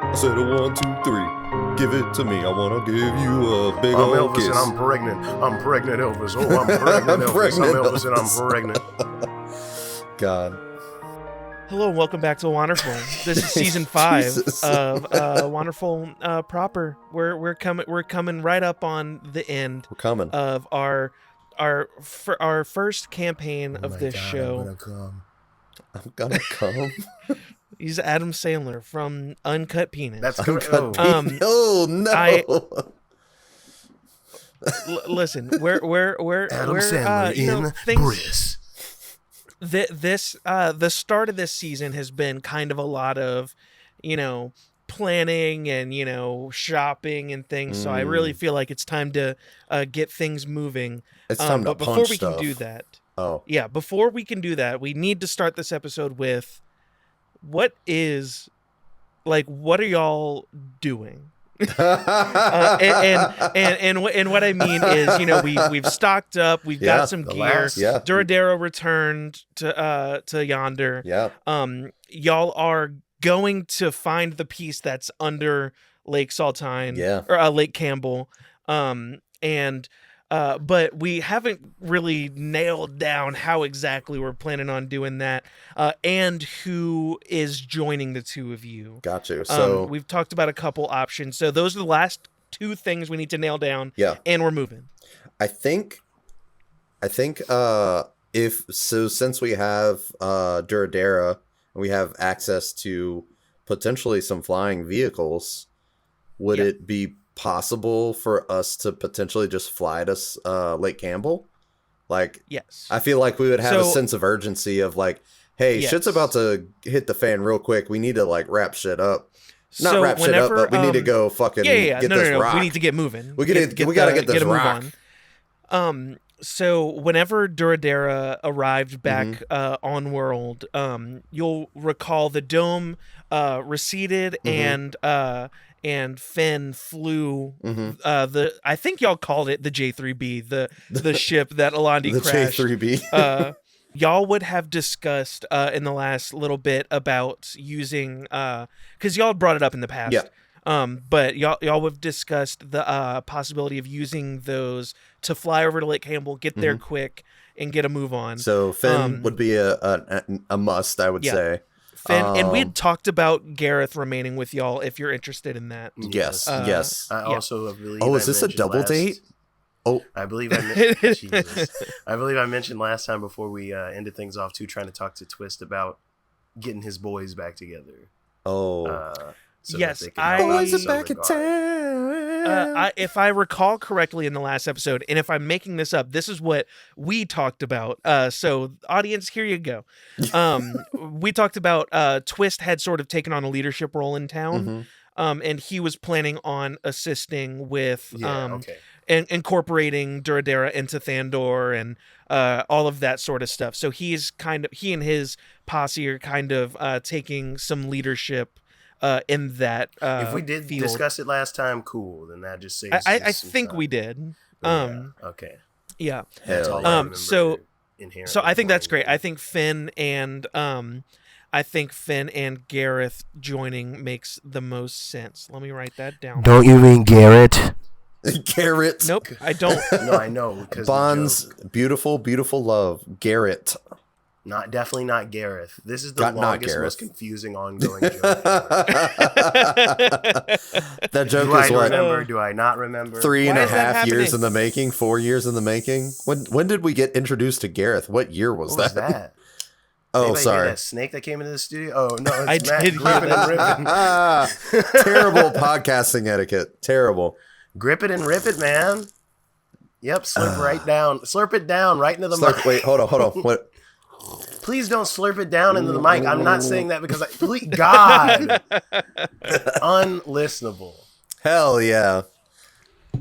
I said a 1, 2, 3. Give it to me. I want to give you a big I'm old Elvis kiss. and I'm pregnant. I'm pregnant, Elvis. Oh, I'm pregnant, Elvis. I'm Elvis and I'm pregnant. God. Hello and welcome back to Wanderful. This is season 5 Jesus. of Wanderful proper. We're coming right up on the end We're coming. of our first campaign Oh of my this God, show. I'm gonna come. He's Adam Sandler from Uncut Penis. That's correct. Oh no. Listen, we're Adam we're, Sandler in things. Briss. The start of this season has been kind of a lot of, planning and shopping and things. So I really feel like it's time to get things moving. It's time to but before punch we stuff. can do that, before we can do that, we need to start this episode with what are y'all doing? And what I mean is, we've stocked up, we've got some gear. Duradero returned to Yonder. Yeah. Y'all are going to find the piece that's under Lake Saltine. Yeah. Or Lake Campbell. But we haven't really nailed down how exactly we're planning on doing that, and who is joining the two of you. Gotcha. So we've talked about a couple options. So those are the last two things we need to nail down. Yeah. And we're moving. I think since we have Duradera and we have access to potentially some flying vehicles, would it be possible for us to potentially just fly to Lake Campbell? Yes. I feel like we would have a sense of urgency of hey, shit's about to hit the fan real quick. We need to wrap shit up. Not wrap shit up, but we need to go fucking get this rock. We need to get moving. We gotta get this rock. Move on. So whenever Duradera arrived back on world, you'll recall the dome receded and Finn flew I think y'all called it the J3B, the ship that Alandi crashed. The J3B. Y'all would have discussed in the last little bit about using because y'all brought it up in the past. Yeah. But y'all would have discussed the possibility of using those to fly over to Lake Campbell, get there quick, and get a move on. So Finn would be a must, I would say. Finn, and we had talked about Gareth remaining with y'all if you're interested in that. Yes. I also believe. Oh, is this a double date? Oh, I believe I mentioned last time before we ended things off too, trying to talk to Twist about getting his boys back together. Oh, yes, boys are back in town. If I recall correctly in the last episode, and if I'm making this up, this is what we talked about. So, audience, here you go. We talked about Twist had sort of taken on a leadership role in town, and he was planning on assisting with and incorporating Duradera into Thandor and all of that sort of stuff. So he and his posse are kind of taking some leadership in that if we did field. Discuss it last time, cool. Then that just saves. I think we did. Okay. Yeah. That's all I remember so I think that's great. I think Finn and Gareth joining makes the most sense. Let me write that down. Don't you mean Garrett? Garrett. Nope, I don't. No, I know. Bond's beautiful, beautiful love. Garrett. Definitely not Gareth. This is the longest, most confusing ongoing joke. That joke do is I what? Remember? Do I not remember? 3.5 years in the making. 4 years in the making. When did we get introduced to Gareth? What year was that? Oh, anybody sorry. That snake that came into the studio. Oh no, it's I Matt did gripping and ripping. Terrible podcasting etiquette. Terrible. Grip it and rip it, man. Yep, slurp it down right into the mic. Wait, hold on. What? Please don't slurp it down into the mic. I'm not saying that because God, unlistenable. Hell yeah.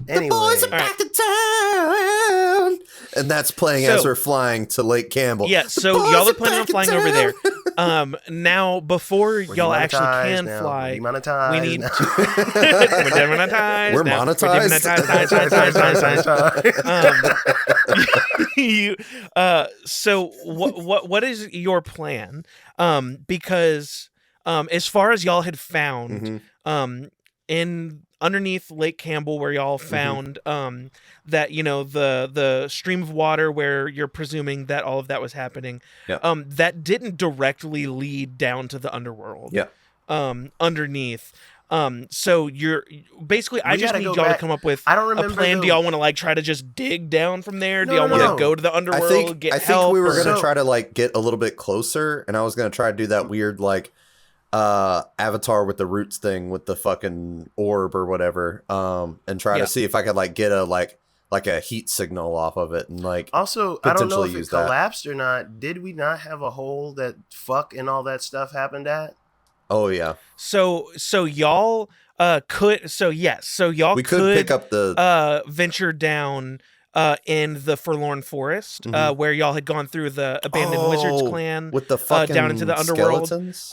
Anyway, the boys are back in town, and that's playing as we're flying to Lake Campbell. Yeah, so y'all are planning on flying over there. Now before y'all actually can fly, we need to we're demonetized. We're monetized. So what is your plan? Because as far as y'all had found, Mm-hmm. in underneath Lake Campbell, where y'all found that the stream of water where you're presuming that all of that was happening, Yeah. that didn't directly lead down to the underworld. Yeah. Underneath. So you're basically, I We just gotta need go y'all to back. come up with I don't a remember plan. the- Do y'all want to like try to just dig down from there? Do No, y'all no, want to no. go to the underworld? Get I think help? we were gonna So- try to like get a little bit closer, and I was gonna try to do that weird like Avatar with the roots thing with the fucking orb or whatever, and try Yeah. to see if I could like get a like a heat signal off of it and like Also, I don't know potentially if it use that. collapsed or not. Did we not have a hole that fuck and all that stuff happened at? oh yeah, So y'all could y'all we could pick up the venture down in the Forlorn Forest, Mhm. where y'all had gone through the abandoned wizards clan with the fucking down into the underworld. skeletons.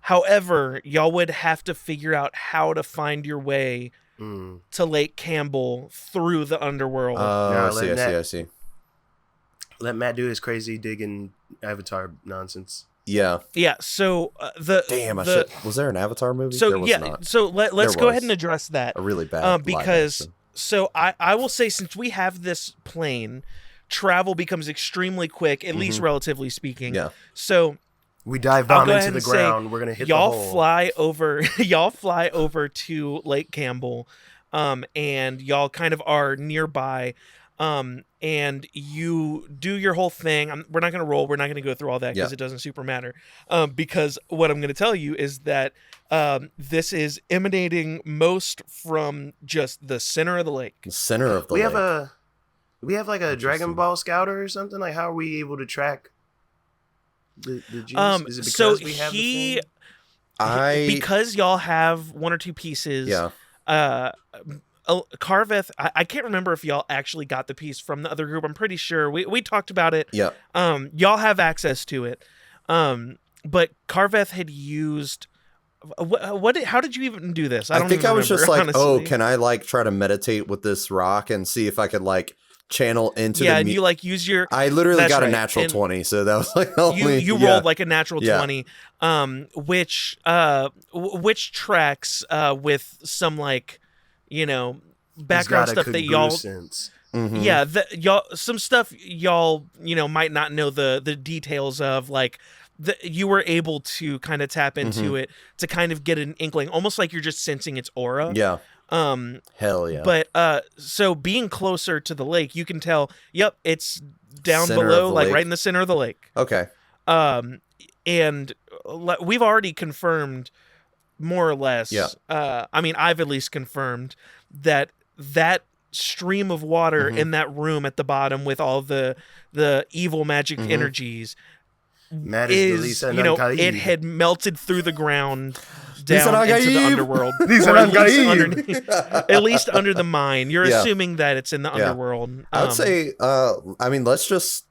However, y'all would have to figure out how to find your way Mm. to Lake Campbell through the underworld. Nah, I see. Let Matt do his crazy digging Avatar nonsense. Yeah. Yeah, so Damn, was there an Avatar movie? So There was yeah, not. so let's There go ahead was. and address that. A really bad live Because action. so I will say, since we have this plane, travel becomes extremely quick, at least relatively speaking. Yeah. So We dive I'll bomb go into ahead the and say, ground. We're gonna hit y'all the hole. fly over y'all fly over to Lake Campbell, and y'all kind of are nearby, and you do your whole thing. We're not going to roll, we're not going to go through all that because Yeah. it doesn't super matter, because what I'm going to tell you is that this is emanating most from just the center of the lake. The center of the We lake. have like a Dragon Interesting. Ball Scouter or something. Like, how are we able to track the juice? Is it because So we have he the thing? because y'all have one or two pieces. Yeah. Carveth, I can't remember if y'all actually got the piece from the other group. I'm pretty sure we talked about it. Yeah. Y'all have access to it. But Carveth had used how did you even do this? I don't think even I was remember, just like, honestly. oh, can I like try to meditate with this rock and see if I could like channel into yeah, the and you like use your I literally That's got a right. natural And 20, so that was like only you yeah. rolled like a natural Yeah. 20, which tracks with some like background He's got a stuff that y'all congruence. Mhm. yeah, y'all some stuff y'all might not know the details of, like you were able to kind of tap into it to kind of get an inkling, almost like you're just sensing its aura. Yeah. Hell yeah. But so being closer to the lake, you can tell, yep, it's down Center of below, the like lake. right in the center of the lake. Okay. And we've already confirmed more or less. Yeah. I mean, I've at least confirmed that stream of water in that room at the bottom with all the evil magic energies Matt is the is, Lisa it Nankaib. had melted through the ground Lisa down into the Nankaib. underworld. Lisa Or at least Nankaib. underneath- at least under the mine. You're Yeah. assuming that it's in the Yeah. underworld. I would say Um, I mean, let's just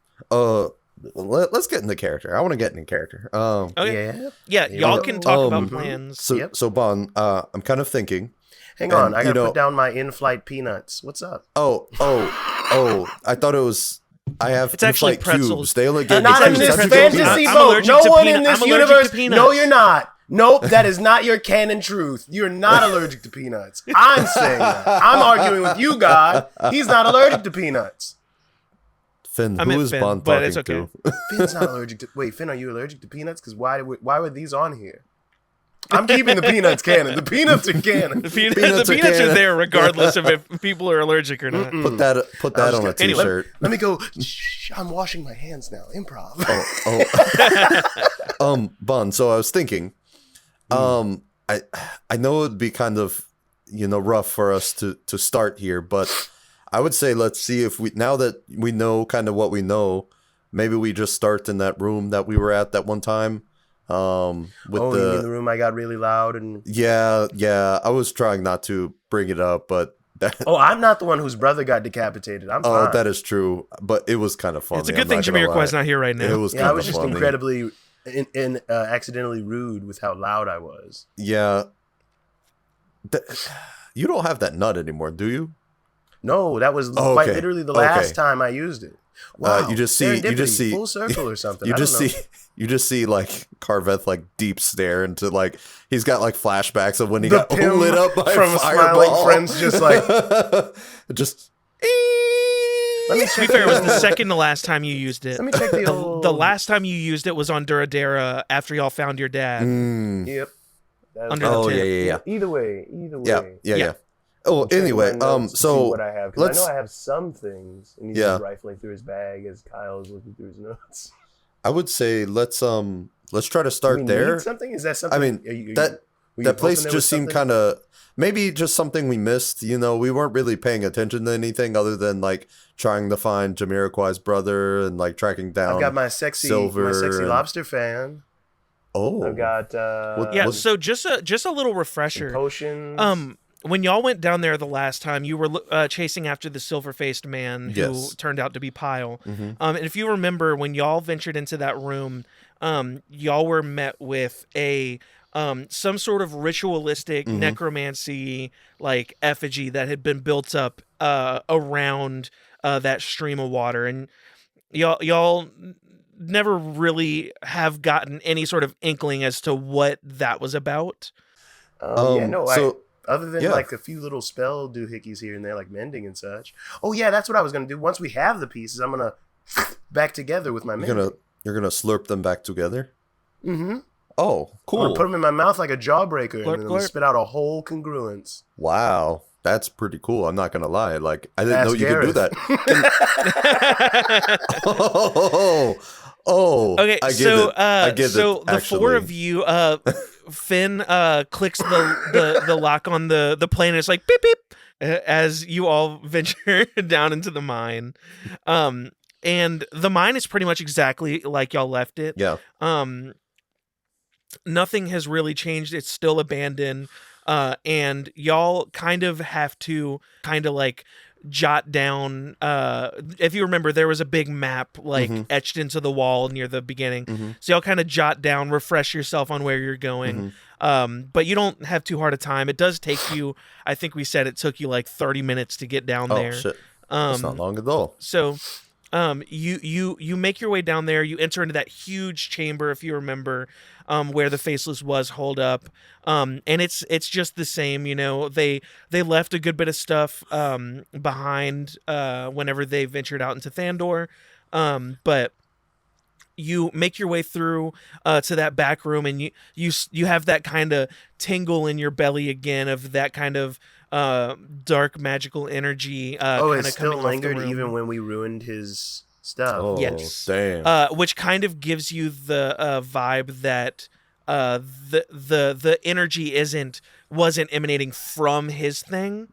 let's get into character. I want to get into character. Okay. Yeah. Yeah, y'all can talk about Um, plans. So Yep. so Bon, I'm kind of thinking. Hang on, And, I gotta you know- put down my in-flight peanuts. What's up? Oh, I thought it was I have It's actually in-flight pretzels. cubes. They look good. Not in actually this pretzels. fantasy I'm boat. allergic No to one peanut- in this I'm allergic to universe. peanuts. No, you're not. Nope, that is not your canon truth. You're not allergic to peanuts. I'm saying that. I'm arguing with you, God. He's not allergic to peanuts. Finn, I who meant is Finn, Bon but talking it's okay. to? Finn's not allergic to. Wait, Finn, are you allergic to peanuts? Because why were these on here? I'm keeping the peanuts canon. The peanuts are canon. The Peanuts peanuts are are canon. there regardless of if people are allergic or not. Put that I was on a gonna- t-shirt. Let me go. Shh, I'm washing my hands now. Improv. Bon, so I was thinking, I know it'd be kind of, rough for us to start here, but I would say let's see if now that we know kind of what we know, maybe we just start in that room that we were at that one time. With you mean the room I got really loud and. yeah, I was trying not to bring it up, but Oh, I'm not the one whose brother got decapitated. I'm fine. that is true, but it was kind of funny. It's a good I'm thing not gonna Jamiroquai's lie. not here right now. It was Yeah, I kind was of just funny. incredibly accidentally rude with how loud I was. Yeah. You don't have that nut anymore, do you? No, that was Oh, quite okay. literally the Okay. last time I used it. Wow. You just see full circle or something. You I just don't know. see you just see like Carveth like deep stare into like he's got like flashbacks of when he The got Pym lit up by from a fireball. Smiling Friends, just like just. let me To be check. fair, it was the second to last time you used it. Let me check the old. The last time you used it was on Duradera after y'all found your dad. Yep. That Under the Oh tent. yeah. Either way. Yeah. Oh, I'm checking anyway, my notes to see so what I have, 'cause let's. I know I have some things, and he's Yeah. just rifling through his bag as Kyle is looking through his notes. I would say let's try to Do start we there. need something? Is that something? I mean, were you that place hoping there was just seemed something? kind of maybe just something we missed. You know, we weren't really paying attention to anything other than like trying to find Jamiroquai's brother and like tracking down. I've got my sexy Silver and- lobster fan. Oh, I've got Yeah, What- so just a little refresher. potions. When y'all went down there the last time, you were chasing after the silver-faced man who Yes. turned out to be Pyle. Mhm. And if you remember, when y'all ventured into that room, y'all were met with a some sort of ritualistic necromancy like effigy that had been built up around that stream of water, and y'all never really have gotten any sort of inkling as to what that was about. Other than yeah. like a few little spell doohickeys here and there, like mending and such. Oh yeah, that's what I was gonna do. Once we have the pieces, I'm gonna back together with my mending. you're gonna slurp them back together. Mm-hmm. Oh, I'm cool! gonna put them in my mouth like a jawbreaker, Glurp, and then glurp. spit out a whole congruence. Wow, that's pretty cool. I'm not gonna lie. Like I didn't Ask know you could do Gareth. that. Oh, Okay, I get so it. I get so it, the four actually. of you, Finn clicks the lock on the plane, and it's like beep beep as you all venture down into the mine. And the mine is pretty much exactly like y'all left it. Yeah. Nothing has really changed. It's still abandoned. And y'all kind of have to like jot down if you remember, there was a big map like etched into the wall near the beginning, so y'all kind of jot down, refresh yourself on where you're going. But you don't have too hard a time. It does take you, I think we said it took you like 30 minutes to get down there. Shit. That's not long at all. So you make your way down there. You enter into that huge chamber, if you remember, where the Faceless was holed up. And it's just the same, you know. They left a good bit of stuff behind whenever they ventured out into Thandor. But you make your way through to that back room, and you have that kind of tingle in your belly again of that kind of dark magical energy. It still coming off the lingered room. even when we ruined his stuff. Oh, Yes. damn. Which kind of gives you the vibe that the energy wasn't emanating from his thing.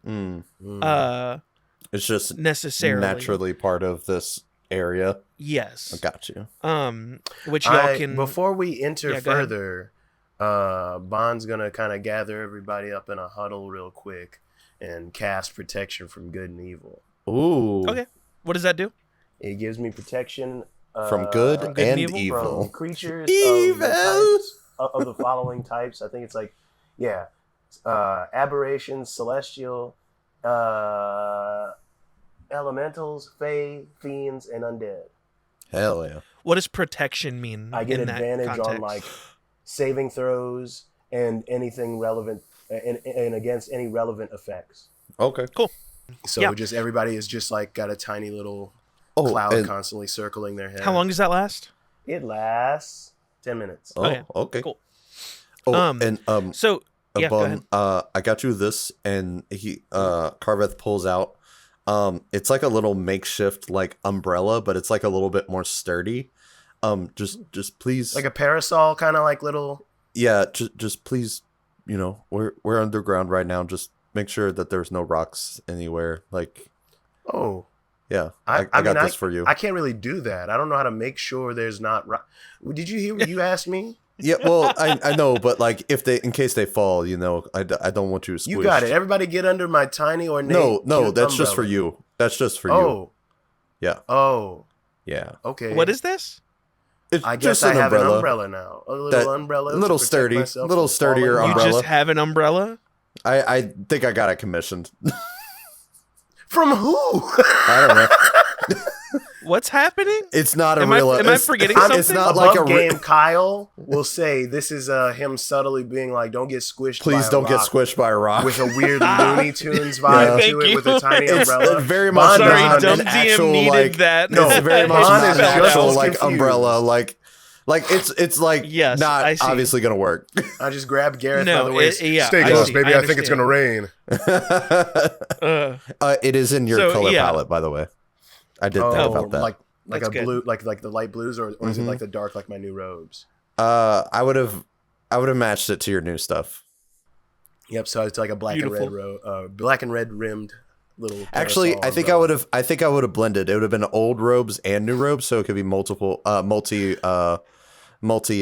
It's just Necessarily. naturally part of this area. Yes. I got you. Which y'all can. Before we enter Yeah, go ahead. further, Bond's gonna kind of gather everybody up in a huddle real quick and cast protection from good and evil. Ooh. Okay. What does that do? It gives me protection From good From good and and evil. from creatures Evil. of the following types. I think it's like, aberrations, celestial, elementals, fae, fiends, and undead. Hell yeah. What does protection mean? I get in that advantage on context? like saving throws and anything relevant, and against any relevant effects. Okay. Cool. So Yeah. just everybody is just like got a tiny little Oh, cloud and- constantly circling their head. How long does that last? It lasts 10 minutes. Oh, Okay. okay. Cool. Oh, Um, and So yeah, go ahead. I got you this, and he Carveth pulls out. It's like a little makeshift like umbrella, but it's like a little bit more sturdy. Just please, Like a parasol, kind of like little. yeah, just please, you know, we're underground right now. Just make sure that there's no rocks anywhere. Like, Oh, yeah, I I got mean, this for you. I can't really do that. I don't know how to make sure there's not. Did you hear what you asked me? Yeah, well, I know, but like in case they fall, you know, I don't want you squished. You got it. Everybody get under my tiny ornate. No, cute that's just for umbrella. you. That's just for you. Oh. Yeah. Oh. Yeah. Okay. What is this? It's I guess just I an have umbrella. an umbrella now. A little That- umbrella. to little protect sturdy, myself little from sturdier falling. You umbrella. just have an umbrella? I think I got it commissioned. From who? I don't know. What's happening? It's not a Am real. I forgetting I'm- something? It's not Above like a. game, Kyle will say this is him subtly being like, "Don't get squished. by Please a don't get rock," squished by a rock. with a weird Looney Tunes vibe Thank to it, you. with a tiny It's umbrella. very much Bond Sorry, not dumb an DM actual needed like. that. No, It's very much Bond not is an just actual confused. like umbrella. Like it's like Yes, not I see. obviously gonna work. I just grabbed Gareth No, by the waist. yeah, Stay I close, see. baby. I I think it's gonna rain. It is in your So, color yeah. palette, by the way. I did think Oh, about that. like That's a good. blue, like the light blues, or is it Mhm. like the dark, like my new robes? I would have matched it to your new stuff. Yep. So it's like a black Beautiful. and red black and red rimmed little. Actually, parasol I think umbrella. I think I would have blended. It would have been old robes and new robes, so it could be multiple, multi.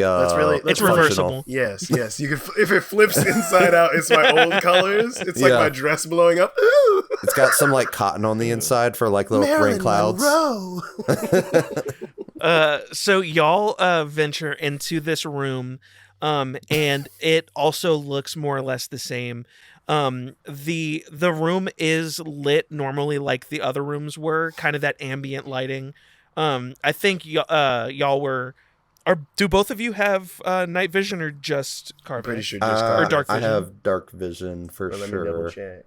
That's really- It's functional. reversible. Yes, yes. You could if it flips inside out, it's my old colors. It's like Yeah. my dress blowing up. Ooh, It's got some like cotton on the inside for like little rain Marilyn clouds. Monroe. So y'all venture into this room, and it also looks more or less the same. The room is lit normally like the other rooms were, kind of that ambient lighting. I think y'all were. Do both of you have night vision or just carpet? Pretty sure just Or dark I vision. have dark vision for Let me double sure. check.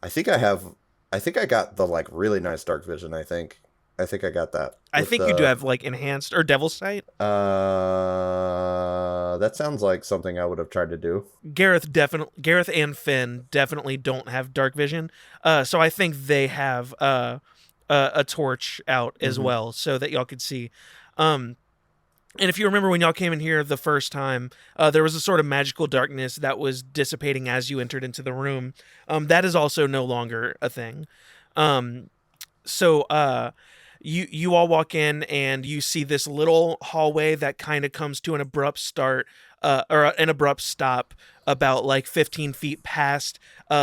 I think I got the like really nice dark vision. I think I got that. I with think you do have like enhanced or devil's sight. That sounds like something I would have tried to do. Gareth and Finn definitely don't have dark vision. So I think they have a torch out as Mhm. well, so that y'all could see. And if you remember when y'all came in here the first time, there was a sort of magical darkness that was dissipating as you entered into the room. That is also no longer a thing. So you all walk in and you see this little hallway that kind of comes to an abrupt start, or an abrupt stop about like 15 feet past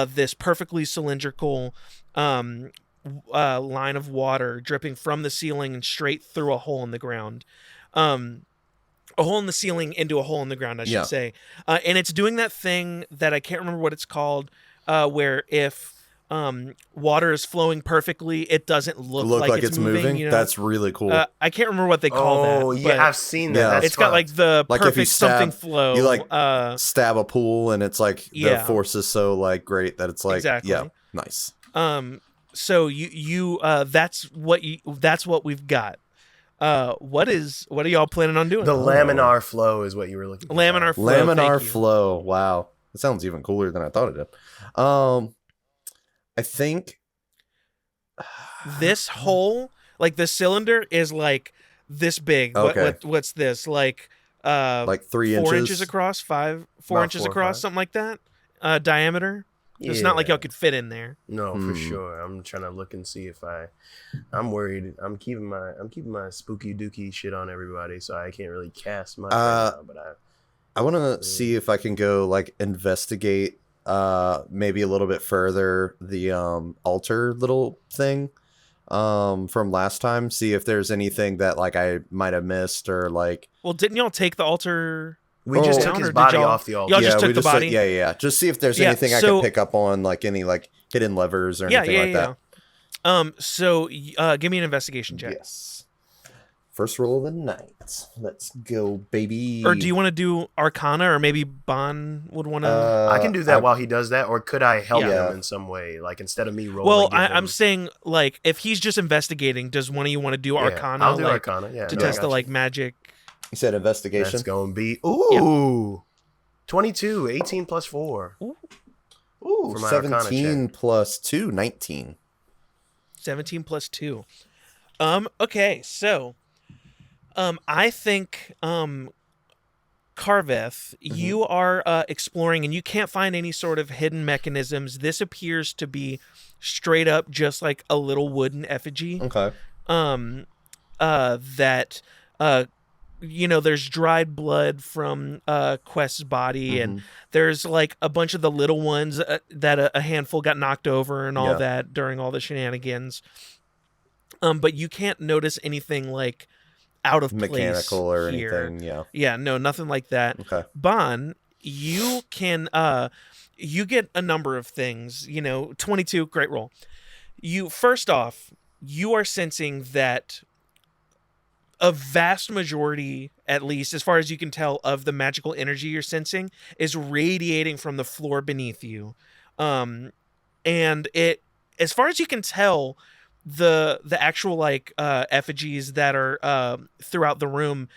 this perfectly cylindrical line of water dripping from the ceiling and straight through a hole in the ground. A hole in the ceiling into a hole in the ground, I should say. And it's doing that thing that I can't remember what it's called, where if water is flowing perfectly, it doesn't look like it's moving. You know? That's really cool. I can't remember what they call that. Oh but yeah, I've seen that. Yeah. That's it's got fun. like the Like if you perfect something stab- flow. you like stab a pool and it's like the Yeah. force is so like great that it's like Exactly. yeah, nice. So you that's what we've got. What are y'all planning on doing? the laminar flow is what you were looking for. Laminar flow. Laminar thank you. flow. Wow. It sounds even cooler than I thought it did. I think This hole, like the cylinder, is like this big. Okay. What's this? Like 3 4 inches. inches across, 4 About inches 4 or across, 5. something like that. Diameter. It's not like Yeah. y'all could fit in there. No, for sure. I'm trying to look and see if I'm worried. I'm keeping my spooky dooky shit on everybody, so I can't really cast much right now. But I want to see if I can go like investigate maybe a little bit further the altar little thing from last time, see if there's anything that like I might have missed or like Well, didn't y'all take the altar? we just down, took or his did body y'all- off the altar. y'all just took we the body? yeah. Just see if there's Yeah, anything I so- could pick up on, like any like hidden levers or anything like that. So give me an investigation check. Yes. First roll of the night. Let's go, baby. Or do you want to do Arcana, or maybe Bon would want to? I can do that while he does that, or could I help Yeah. him in some way? Like instead of me rolling. Well, give I'm him- saying like if he's just investigating, does one of you want to do Yeah, Arcana? I'll do like, Arcana. Yeah, to no, I test got the you. like magic. You said investigation. That's gonna be 22, 18 plus 4. Ooh, for my Arcana 17 plus 2, 19. 17 plus 2. Okay, so I think Carveth, you are exploring and you can't find any sort of hidden mechanisms. This appears to be straight up just like a little wooden effigy. Okay. That there's dried blood from Quest's body, and there's like a bunch of the little ones that a handful got knocked over and all Yeah. that during all the shenanigans. But you can't notice anything like out of place, Mechanical or here. anything, yeah. Yeah, no, nothing like that. Okay. Bon, you can you get a number of things. 22, great roll. You first off, you are sensing that a vast majority, at least as far as you can tell, of the magical energy you're sensing is radiating from the floor beneath you. And it, as far as you can tell, the actual like effigies that are throughout the room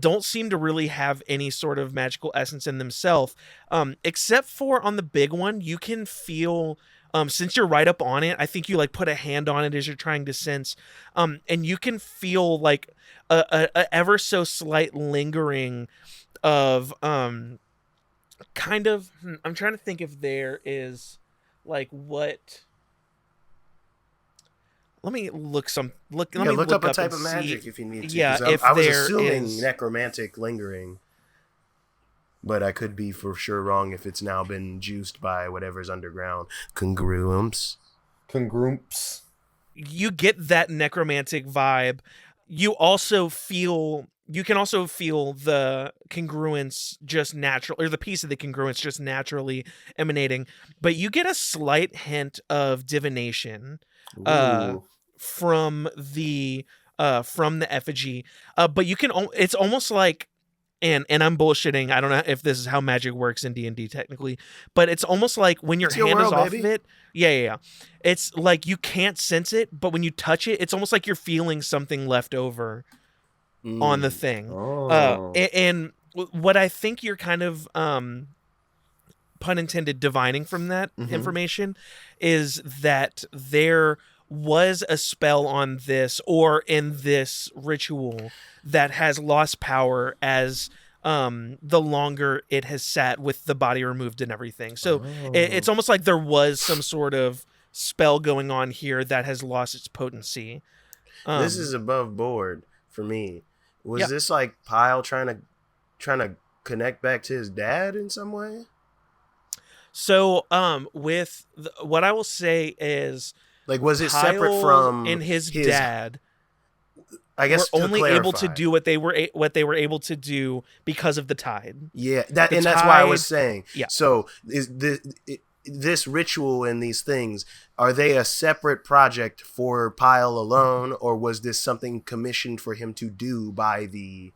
don't seem to really have any sort of magical essence in themselves, except for on the big one. You can feel, since you're right up on it, I think you like put a hand on it as you're trying to sense, and you can feel like a ever so slight lingering of kind of, I'm trying to think if there is like what. Let me look some look. Let me look look up a up type and of see. magic if you need to. Yeah, if I was there assuming is necromantic lingering, but I could be for sure wrong if it's now been juiced by whatever's underground. Congruence. you get that necromantic vibe. You also feel. You can also feel the congruence just natural, or the piece of the congruence just naturally emanating. But you get a slight hint of divination, uh, Ooh. from the effigy. But you can. It's almost like, and I'm bullshitting. I don't know if this is how magic works in D&D technically, but it's almost like when your It's your hand is world, off baby. of it. Yeah. It's like you can't sense it, but when you touch it, it's almost like you're feeling something left over on the thing. Oh. And what I think you're kind of pun intended divining from that information is that there was a spell on this or in this ritual that has lost power as the longer it has sat with the body removed and everything. So it's almost like there was some sort of spell going on here that has lost its potency. This is above board for me. Was Yeah. this like Pyle trying to connect back to his dad in some way? So with what I will say is, Like, was it separate Pyle from and his dad I were guess to only able to clarify. do what they were able to do because of the tide. Yeah, The and that's why I was tide- saying. yeah. So is this ritual and these things, are they a separate project for Pyle alone, or was this something commissioned for him to do by the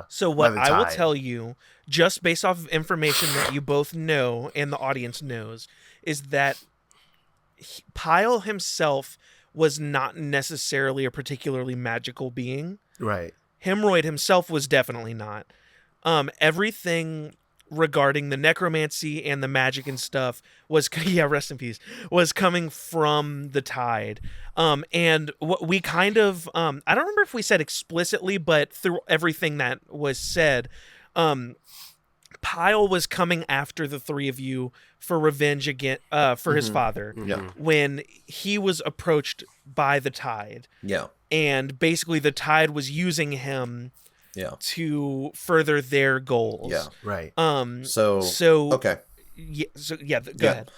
So by what the I will tide? tell you, just based off of information that you both know and the audience knows, is that Pyle himself was not necessarily a particularly magical being. Right. Hemorrhoid himself was definitely not. Everything regarding the necromancy and the magic and stuff was rest in peace, was coming from the tide. And what we kind of I don't remember if we said explicitly, but through everything that was said, Pyle was coming after the three of you for revenge again, for his father, Yeah. when he was approached by the tide. Yeah. And basically the tide was using him Yeah. to further their goals. Yeah. Right. So okay. Go ahead.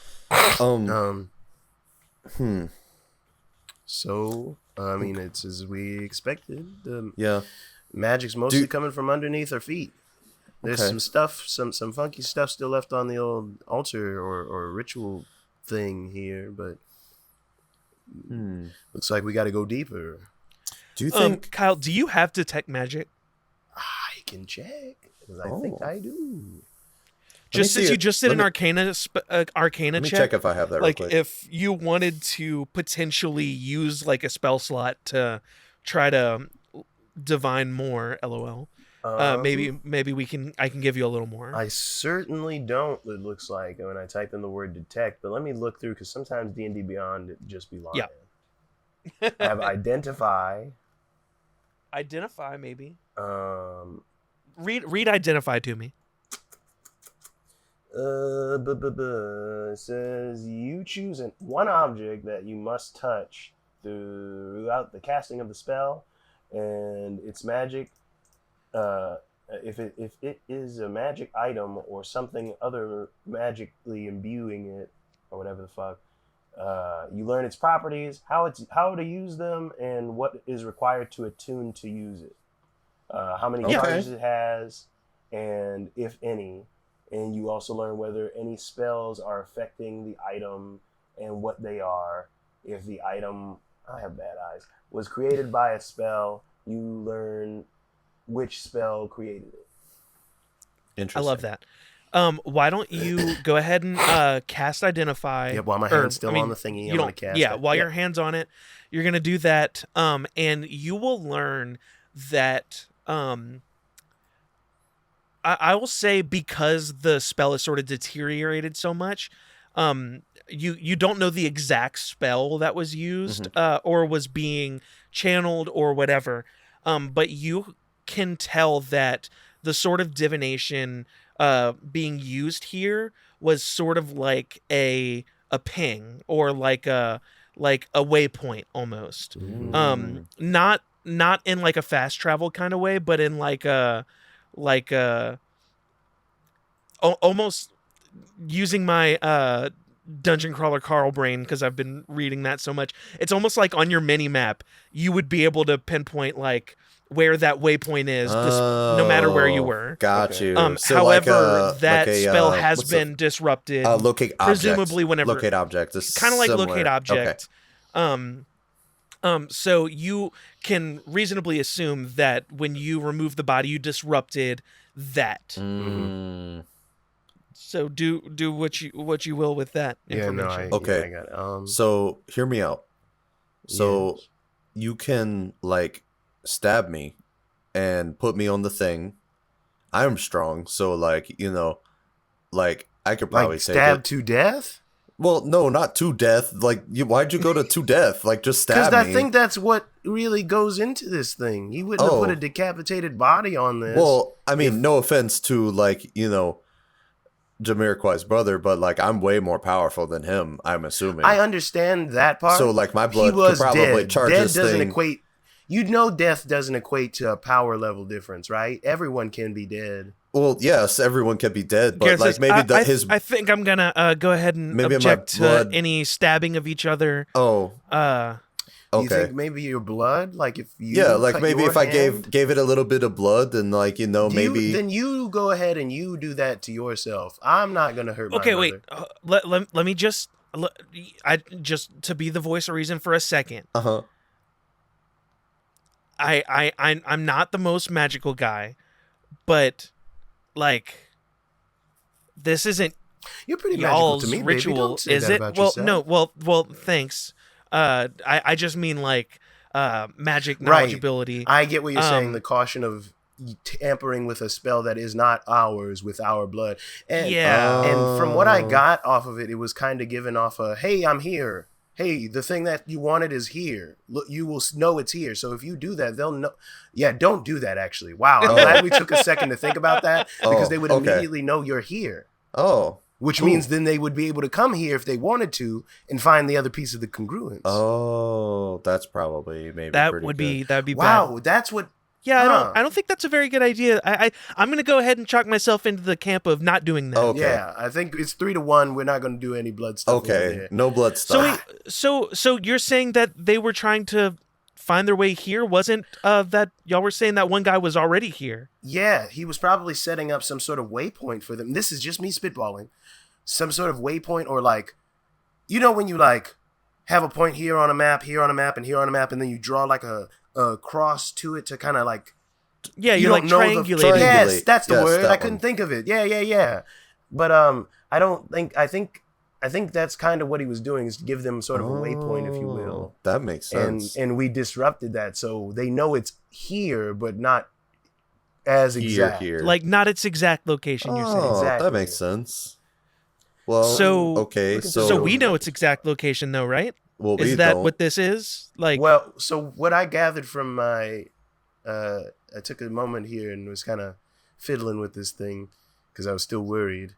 So I mean, it's as we expected. Yeah. Magic's mostly coming from underneath our feet. There's Okay. some stuff, some funky stuff still left on the old altar or ritual thing here, but looks like we got to go deeper. Do you think Kyle, do you have detect magic? I can check, 'cause I think I do. Just see since you it. just did Let an me- arcana Let me check, check if I have that real like quick. if you wanted to potentially use like a spell slot to try to divine more, lol. Maybe I can give you a little more. I certainly don't. It looks like when I type in the word detect, but let me look through because sometimes D&D Beyond it just be lying. Yeah. I have identify. Identify, maybe. Um. Read identify to me. It says you choose one object that you must touch throughout the casting of the spell, and its magic. If it is a magic item or something other magically imbuing it, or whatever the fuck, you learn its properties, how to use them, and what is required to attune to use it. How many charges it has, and if any. And you also learn whether any spells are affecting the item and what they are. If the item I have bad eyes. Was created by a spell. You learn which spell created it. I Interesting. love that. Why don't you go ahead and cast Identify? Yep, while my hand's still on the thingy, I'm going to cast it. While Yep. your hand's on it, you're going to do that, and you will learn that... I will say, because the spell is sort of deteriorated so much, you don't know the exact spell that was used or was being channeled or whatever, but you can tell that the sort of divination being used here was sort of like a ping, or like a waypoint almost. Not in like a fast travel kind of way, but in like a almost using my dungeon crawler Carl brain, because I've been reading that so much. It's almost like on your mini map you would be able to pinpoint like where that waypoint is, no matter where you were. Got you. So however, that like a, spell has been disrupted. Locate object. Presumably whenever Locate object is kind of like similar. locate object. Okay. So you can reasonably assume that when you remove the body, you disrupted that. So do what you will with that information. Okay. I got it. So hear me out. So Yes. you can like stab me and put me on the thing. I'm strong, so like, you know, like I could probably like take stab it. to death? Well, no, not to death. Like, why'd you go to death? Like, just stab Because me. I think that's what really goes into this thing. You wouldn't have put a decapitated body on this. Well, I mean, no offense to, like, you know, Jamiroquai's brother, but like I'm way more powerful than him, I'm assuming. I understand that part. So like my blood he was could probably dead. charge Dead this doesn't thing. equate. You know, death doesn't equate to a power level difference, right? Everyone can be dead. Well, yes, everyone can be dead, but Gareth like says, maybe I think I'm gonna go ahead and Maybe my object to blood- any stabbing of each other. Oh, You okay. think maybe your blood, like if you Yeah, like cut maybe your if I hand, gave it a little bit of blood, and like, you know, maybe then you go ahead and you do that to yourself. I'm not gonna hurt my Okay, brother. wait. Let me just to be the voice of reason for a second. uh-huh. I'm not the most magical guy, but like this isn't You're pretty magical y'all's to me, baby. ritual, Don't say is that it? about Well, yourself. no, well, thanks. I just mean like magic Right. knowledge ability. I get what you're saying. Um, The caution of tampering with a spell that is not ours with our blood. And, Yeah. And from what I got off of it, it was kind of given off a, hey, I'm here. Hey, the thing that you wanted is here. Look, you will know it's here. So if you do that, they'll know. Yeah, don't do that, actually. Wow. I'm glad we took a second to think about that, because they would okay. immediately know you're here. Oh. Which Cool. means then they would be able to come here if they wanted to and find the other piece of the congruence. Oh, that's probably maybe that pretty would good. be bad. Wow, that's what. Yeah, Huh. I don't think that's a very good idea. I'm gonna go ahead and chalk myself into the camp of not doing that. Okay. Yeah, I think it's 3-1. We're not going to do any blood stuff. over Okay, there. no blood So stuff. wait, so you're saying that they were trying to find their way here? Wasn't that y'all were saying that one guy was already here? Yeah, he was probably setting up some sort of waypoint for them. This is just me spitballing. Some sort of waypoint, or like, you know, when you like have a point here on a map, here on a map, and here on a map, and then you draw like a cross to it to kind of like. Yeah, You you're like don't know triangulating. Triangulate. Yes, that's the Yes, word. that I couldn't one. think of it. Yeah. But I don't think. I think that's kind of what he was doing, is to give them sort of a waypoint, if you will. Oh, that makes sense. And we disrupted that, so they know it's here, but not as exact. Here. Like not its exact location. You're saying. Oh, Exactly. that makes sense. Well, So- okay, Look at so So we know its exact location, though, right? well, we Is that don't. what this is? Like, Well, so what I gathered from my, I took a moment here and was kind of fiddling with this thing because I was still worried.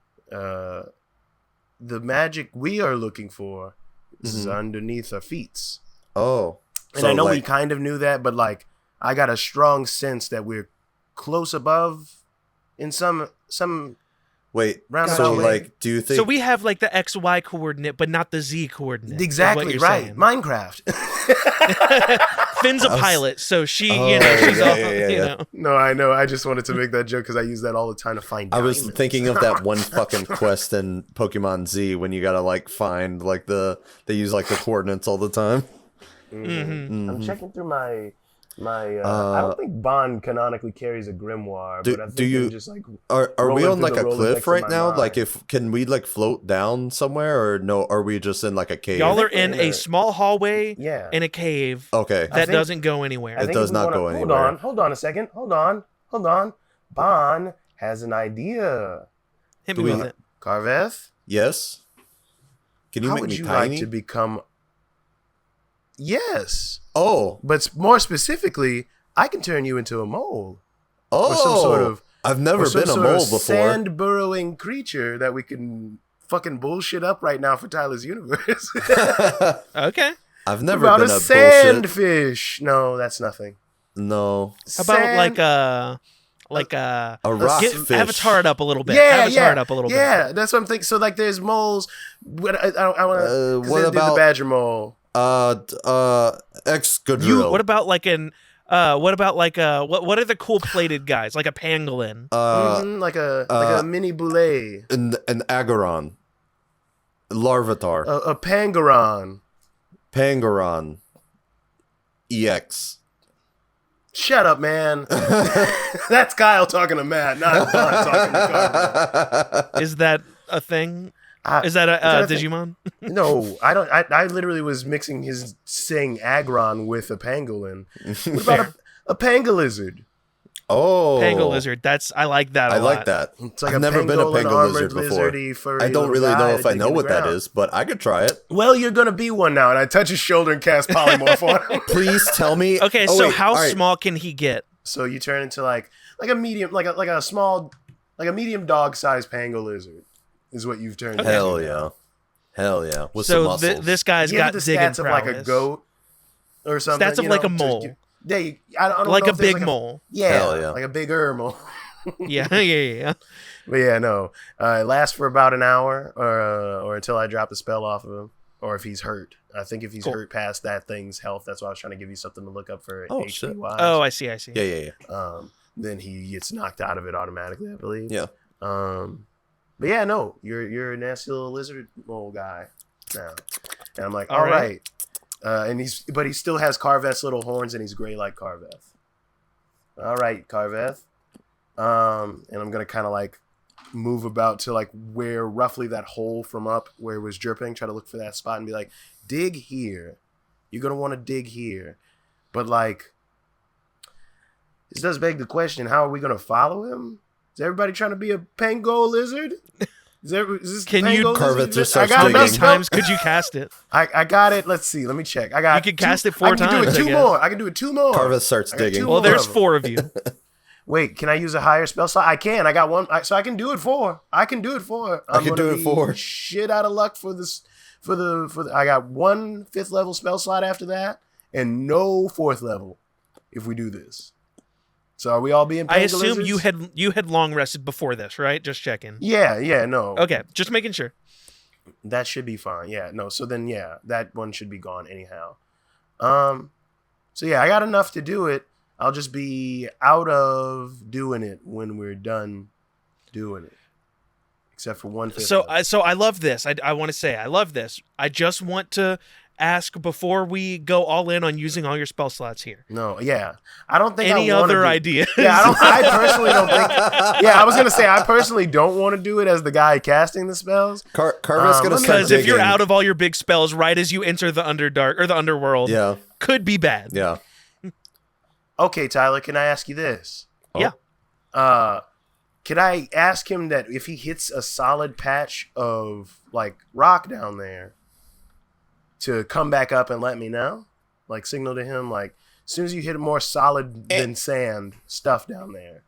The magic we are looking for is Mhm. underneath our feet. Oh, And so I know we like, kind of knew that, but like I got a strong sense that we're close above in some wait. roundabout So way. like, do you think? so we have like the XY coordinate, but not the Z coordinate. is what exactly you're right. saying. Minecraft. Finn's a I was- pilot, so she, Oh, you know, she's yeah, all, yeah, yeah, you yeah. know. No, I know. I just wanted to make that joke because I use that all the time to find I was diamonds. thinking of that one fucking quest in Pokemon Z when you gotta like find like they use like the coordinates all the time. I'm checking through my. I don't think Bond canonically carries a grimoire, but I think they're just like. Are we rolling on through like the a Rolodex cliff of right my now? mind. Like, can we like float down somewhere, or no? Are we just in like a cave? Y'all are in a small hallway Yeah. in a cave Okay. that doesn't go anywhere. I think does if we not wanna- go anywhere. Hold on a second. Hold on. Bond has an idea. Hit me with it. Carveth, Yes. Can you how make would me you tiny? like to become? Yes, Oh. but more specifically, I can turn you into a mole. Oh. Or some sort of. I've never or some been a sort mole of before. Sand burrowing creature that we can fucking bullshit up right now for Tyler's universe. Okay. I've never About been a a bullshit. sandfish. No, that's nothing. No. How about like a rock get fish. Avatar it up a little bit. Yeah, Avatar it up a little bit. Yeah, that's what I'm thinking. So like, there's moles. I want to. What about the badger mole? Excadrill. What about like what are the cool plated guys? Like a pangolin. Like a mini boulet. An Agaron. Larvitar. A pangaron. Pangaron. EX. Shut up, man. That's Kyle talking to Matt, not Don talking to Kyle. Is that a thing? Is that a Digimon? No, I don't. I literally was mixing his saying agron with a pangolin. What about a pangolizard? Oh. Pangolizard. I like that a lot. I like that. It's like I've never been a pangolizard before. Furry I don't really little know guy if I know digging what the that ground. is, but I could try it. Well, you're gonna be one now, and I touch his shoulder and cast polymorph on him. Please tell me. Okay, Oh, so wait, how all right. small can he get? So you turn into like a medium, like a small, like a medium dog-sized pangolizard is what you've turned. Hell into. yeah. Hell yeah. With some So muscles. this guy's You got have the digging stats of like a prowess. goat or something. Stats of you like know, a mole. I don't Like know a if there's big mole. Yeah, Hell yeah. like a bigger mole. Yeah. But yeah, no. It lasts for about an hour, or until I drop the spell off of him, or if he's hurt. I think if he's Cool. hurt past that thing's health, that's why I was trying to give you something to look up for Oh, HP shit. wise. Oh, I see. Yeah. Then he gets knocked out of it automatically, I believe. Yeah. But yeah, no, you're a nasty little lizard mole guy now, and I'm like, All all right. right. And he still has Carveth's little horns, and he's gray like Carveth. All right, Carveth. And I'm gonna kind of like move about to like where roughly that hole from up where it was dripping. Try to look for that spot and be like, dig here. You're gonna want to dig here, but like, this does beg the question: how are we gonna follow him? Is everybody trying to be a pango lizard? Is this Can pango you- lizard? Carveth just I starts got How digging. many enough spell- times could you cast it? I got it. Let's see. Let me check. I got. You could cast it 4 I can do times, it I 2 guess. more. I can do it 2 more. Carveth starts I got digging. 2 Well, more there's of 'em. 4 of you. Wait, can I use a higher spell slot? I can. I got one, so I can do it 4. I can do it 4. I can do it 4. Shit out of luck for this. For the. I got 1 5th level spell slot after that, and no 4th level. If we do this, so are we all being? I pango assume lizards? you had long rested before this, right? Just checking. Yeah, no. Okay, just making sure. That should be fine. Yeah, no. So then, yeah, that one should be gone anyhow. So yeah, I got enough to do it. I'll just be out of doing it when we're done doing it, except for 1/5. So I love this. I want to say I love this. I just want to ask before we go all in on using all your spell slots here. No, yeah, I don't think Any I wanna other do- ideas? Yeah, I personally don't think. Yeah, I was gonna say I personally don't want to do it as the guy casting the spells. Carveth's gonna let me- start Because if you're digging. out of all your big spells right as you enter the Underdark or the Underworld, Yeah. could be bad. Yeah. Okay, Tyler, can I ask you this? Yeah. Can I ask him that if he hits a solid patch of like rock down there, to come back up and let me know? Like signal to him, like as soon as you hit a more solid than sand stuff down there,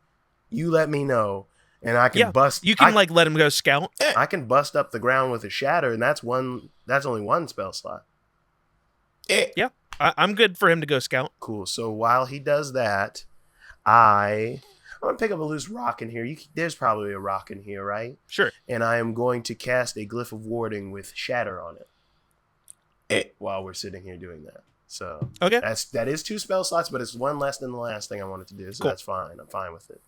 you let me know, and I can bust. You can like let him go scout. I can bust up the ground with a shatter, and that's only 1 spell slot. Yeah, I'm good for him to go scout. Cool. So while he does that, I'm gonna pick up a loose rock in here. There's probably a rock in here, right? Sure. And I am going to cast a glyph of warding with shatter on it. While we're sitting here doing that. So Okay. that is 2 spell slots, but it's 1 less than the last thing I wanted to do. So Cool. that's fine. I'm fine with it.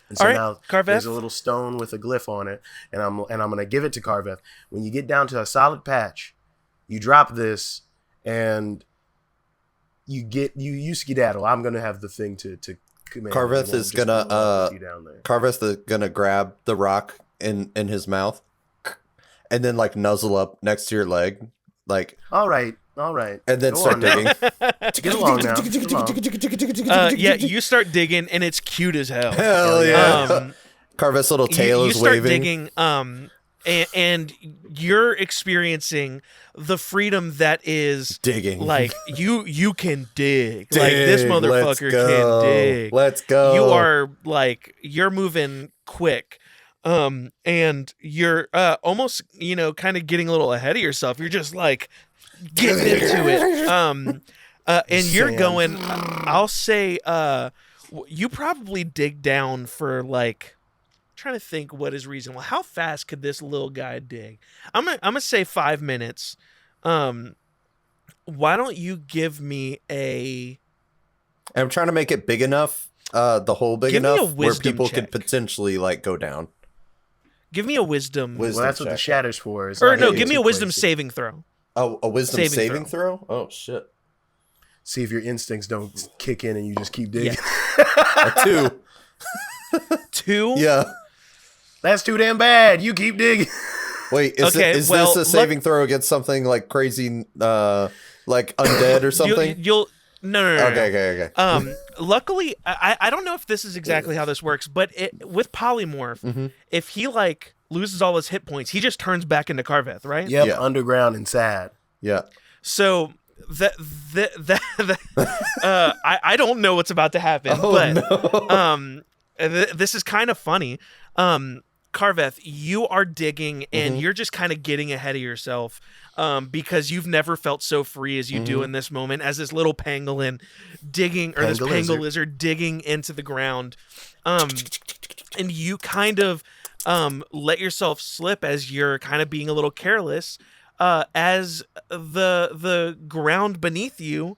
And so All right, now Carveth. there's a little stone with a glyph on it, and I'm gonna give it to Carveth. When you get down to a solid patch, you drop this, and you skedaddle. I'm gonna have the thing to command. Carveth is gonna you down there. Carveth is gonna grab the rock in his mouth, and then like nuzzle up next to your leg, like all right, and then Go start on now. digging. Get along now. Get along. Yeah, you start digging, and it's cute as hell. Hell yeah! Carveth's little tail you is start waving. digging, and you're experiencing the freedom that is Digging. like you can dig. Like this Dig, motherfucker let's go. can dig. Let's go. You are like you're moving quick. And you're almost, kind of getting a little ahead of yourself. You're just like getting into it. And you're Sand. going, I'll say, you probably dig down for like, trying to think what is reasonable. How fast could this little guy dig? I'm gonna say 5 minutes. Why don't you give me I'm trying to make it big enough, the hole big Give me a enough where wisdom people check. could potentially like go down. give me a wisdom, Well, that's what the check. shatter's for. It's or not no, getting give me too a wisdom crazy. saving throw. Oh, a wisdom Saving saving throw? Oh shit. See if your instincts don't kick in and you just keep digging. A 2. 2? Yeah. That's too damn bad. You keep digging. Wait, is Okay, this well, a saving throw against something like crazy, like undead or something? You'll no. Okay. Luckily, I don't know if this is exactly how this works, but with polymorph, Mm-hmm. if he like loses all his hit points, he just turns back into Carveth, right? Yep, Yeah. underground and sad. Yeah. So I don't know what's about to happen, but this is kind of funny. Carveth, you are digging and you're just kind of getting ahead of yourself because you've never felt so free as you do in this moment as this little pangolin digging, or this Pangolizard. pangolizard digging into the ground. And you kind of let yourself slip as you're kind of being a little careless as the ground beneath you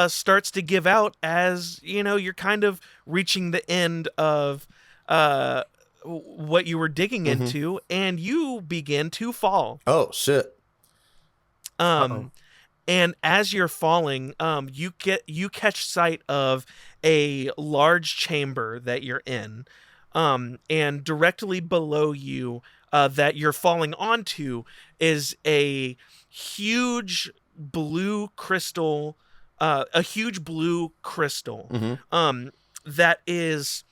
starts to give out as, you're kind of reaching the end of what you were digging into, and you begin to fall. Oh shit. And as you're falling, you catch sight of a large chamber that you're in, and directly below you, that you're falling onto, is a huge blue crystal. That is.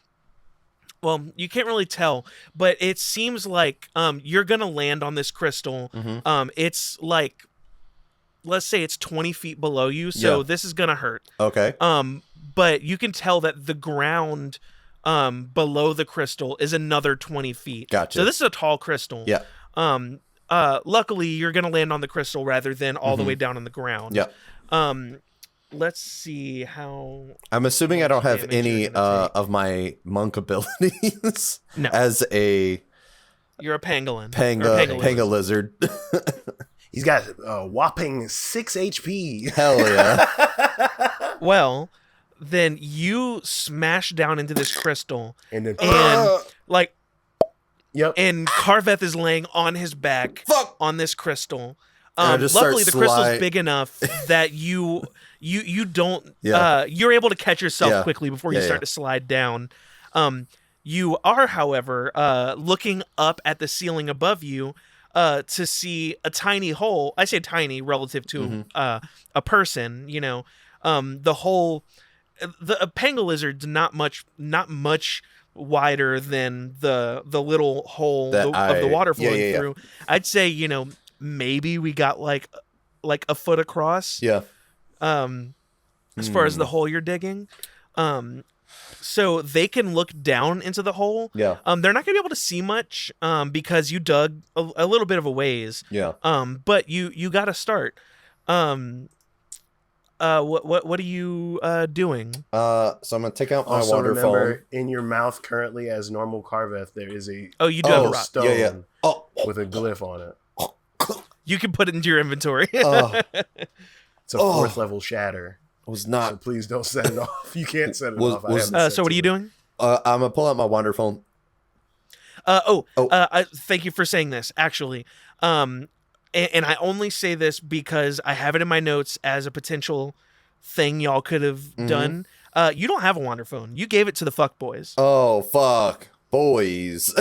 Well, you can't really tell, but it seems like you're gonna land on this crystal. It's like, let's say it's 20 feet below you, so this is gonna hurt. Okay. But you can tell that the ground below the crystal is another 20 feet. Gotcha. So this is a tall crystal. Yeah. Luckily, you're gonna land on the crystal rather than all the way down on the ground. Yeah. Let's see how. I'm assuming I don't have damage any you're gonna take. of my monk abilities No. as a You're a pangolin. panga lizard. He's got a whopping 6 HP. Hell yeah. Well, then you smash down into this crystal, And then, and like, yep. and Carveth is laying on his back Fuck. on this crystal. I just start Luckily, the crystal's slide- big enough that you don't. Yeah. You're able to catch yourself Yeah. quickly before you Yeah, start yeah. to slide down. You are, however, looking up at the ceiling above you to see a tiny hole. I say tiny relative to a person. The hole. The pangolizard's not much wider than the little hole That of the water flowing yeah. through. I'd say maybe we got like a foot across. Yeah. As far as the hole you're digging. So they can look down into the hole. Yeah. They're not gonna be able to see much because you dug a little bit of a ways. Yeah. But you got to start. What are you doing? So I'm gonna take out my Also Wanderful. remember, in your mouth currently as normal Carveth, there is a Oh, you do have a Oh, rock. stone yeah. Oh. with a glyph on it. You can put it into your inventory. It's a Oh. 4th level shatter. Was So not. please don't set it off. You can't set it Was- off. was- So what are you doing? I'm gonna pull out my Wanderful. Thank you for saying this. Actually, and I only say this because I have it in my notes as a potential thing y'all could have done. You don't have a wander phone. You gave it to the fuck boys. Oh, fuck. Boys.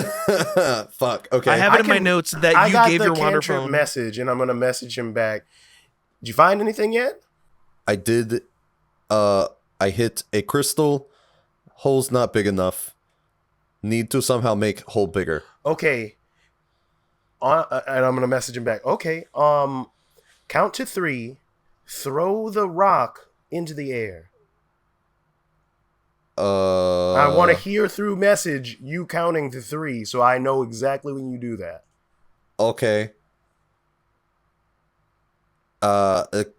Fuck. Okay. I have it in my notes that you gave your wander cantrip phone. message, and I'm going to message him back. Did you find anything yet? I did. I hit a crystal. Hole's not big enough. Need to somehow make hole bigger. Okay. And I'm going to message him back. Okay. Count to 3. Throw the rock into the air. I want to hear through message you counting to 3, so I know exactly when you do that. Okay.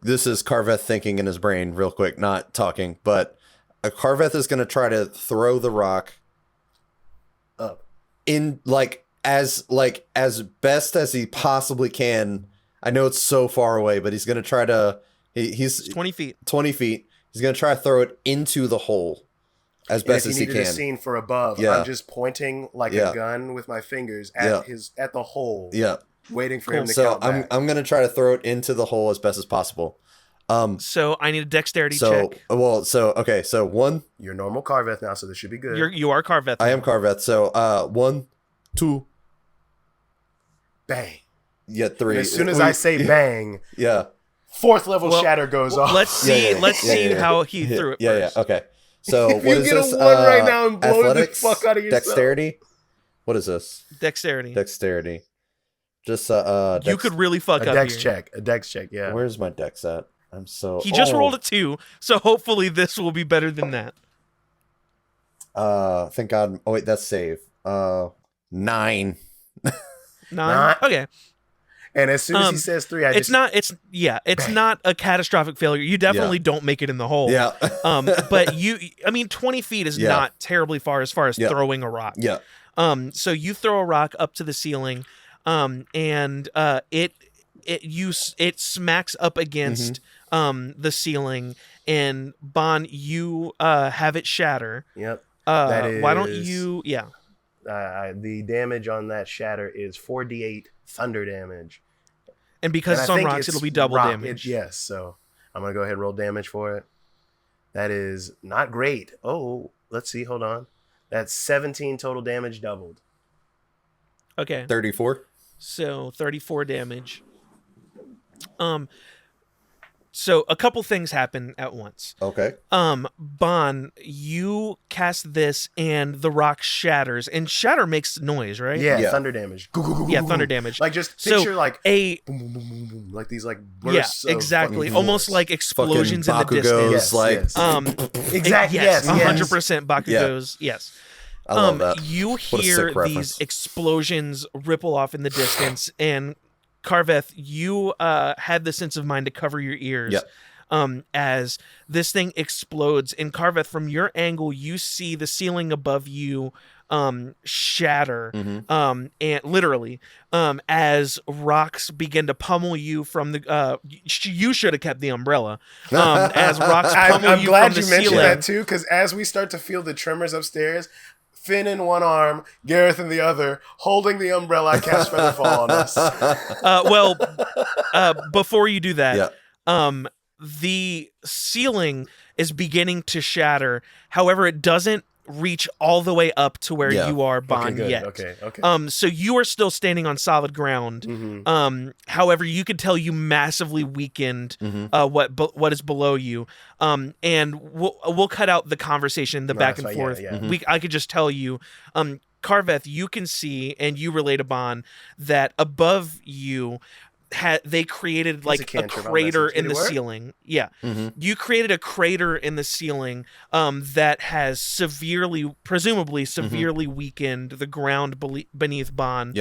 This is Carveth thinking in his brain real quick, not talking, but Carveth is going to try to throw the rock up in as best as he possibly can. I know it's so far away, but he's going to try to he's 20 feet. 20 feet. He's going to try to throw it into the hole as best as he can. If you needed a scene for above, Yeah. I'm just pointing like a gun with my fingers at at the hole. Yeah. Waiting for him to so count back. I'm going to try to throw it into the hole as best as possible. So I need a dexterity check. Okay, so 1. You're normal Carveth now, so this should be good. You are Carveth. I am Carveth. So 1, 2, bang. Yeah, 3. And as soon as I say bang, yeah, 4th level shatter goes off. Let's see how he threw it first. Yeah. Okay. So If what you is get this? a 1 right now and blow athletics, the fuck out of yourself. Dexterity. What is this? Dexterity. Just You could really fuck a up dex here. check. A dex check. Yeah. Where's my dex at? I'm so. He just rolled a 2, so hopefully this will be better than that. Thank God. Oh wait, that's save. 9. 9. Nine. Okay. And as soon as he says 3, it's not a catastrophic failure. You definitely don't make it in the hole. Yeah. But 20 feet is not terribly far as throwing a rock. Yeah. So you throw a rock up to the ceiling, and it smacks up against the ceiling, and Bon, you have it shatter. Yep. Why don't you? Yeah. The damage on that shatter is 4d8 thunder damage. And because it's on rocks, it'll be double damage. Yes, so I'm going to go ahead and roll damage for it. That is not great. Oh, let's see. Hold on. That's 17 total damage doubled. Okay. 34. So 34 damage. So a couple things happen at once. Okay. Bon, you cast this and the rock shatters, and shatter makes noise, right? Yeah. Thunder damage. Yeah, thunder damage. Like just picture like a boom, boom, boom, boom, boom, like these like bursts. Yeah, exactly. Of Almost force. like explosions in the Bakugos, distance. Exactly. Yes, Yes. 100% Bakugos. Yes. I love that. You What a sick hear reference. these explosions ripple off in the distance, and Carveth, you had the sense of mind to cover your ears. Yep. As this thing explodes, and Carveth, from your angle, you see the ceiling above you shatter, and literally, as rocks begin to pummel you from the. You should have kept the umbrella. As rocks pummel I'm you glad from you the mentioned ceiling. that too, because as we start to feel the tremors upstairs, Finn in one arm, Gareth in the other, holding the umbrella, I cast Featherfall on us. Before you do that, Yeah. The ceiling is beginning to shatter. However, it doesn't reach all the way up to where you are, Bon, yet. Okay. So you are still standing on solid ground. However, you could tell you massively weakened what is below you. And we'll cut out the conversation, the back and forth. Yeah. I could just tell you, Carveth, you can see, and you relay to Bon, that above you they created like a crater in the ceiling. Yeah. You created a crater in the ceiling that has presumably severely weakened the ground beneath Bon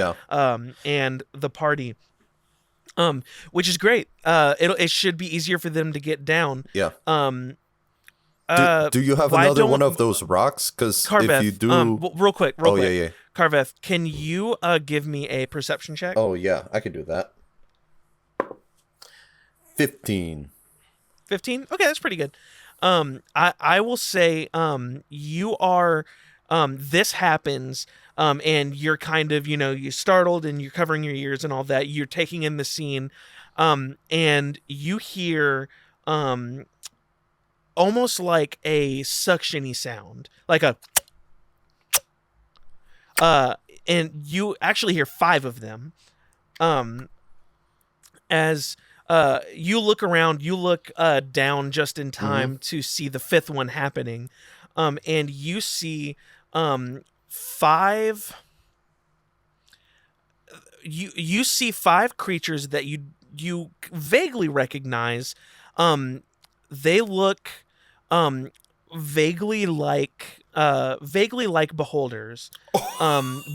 and the party. Which is great. It should be easier for them to get down. Yeah. Do you have another one of those rocks? Because if you do, real quick. Yeah. Carveth, can you give me a perception check? Oh yeah, I could do that. 15. 15? Okay, that's pretty good. I will say you are this happens, and you're kind of, you're startled and you're covering your ears and all that. You're taking in the scene, and you hear almost like a suctiony sound, like a and you actually hear 5 of them. As you look around, you look down just in time to see the 5th one happening, and you see 5. You see 5 creatures that you vaguely recognize. They look vaguely like beholders,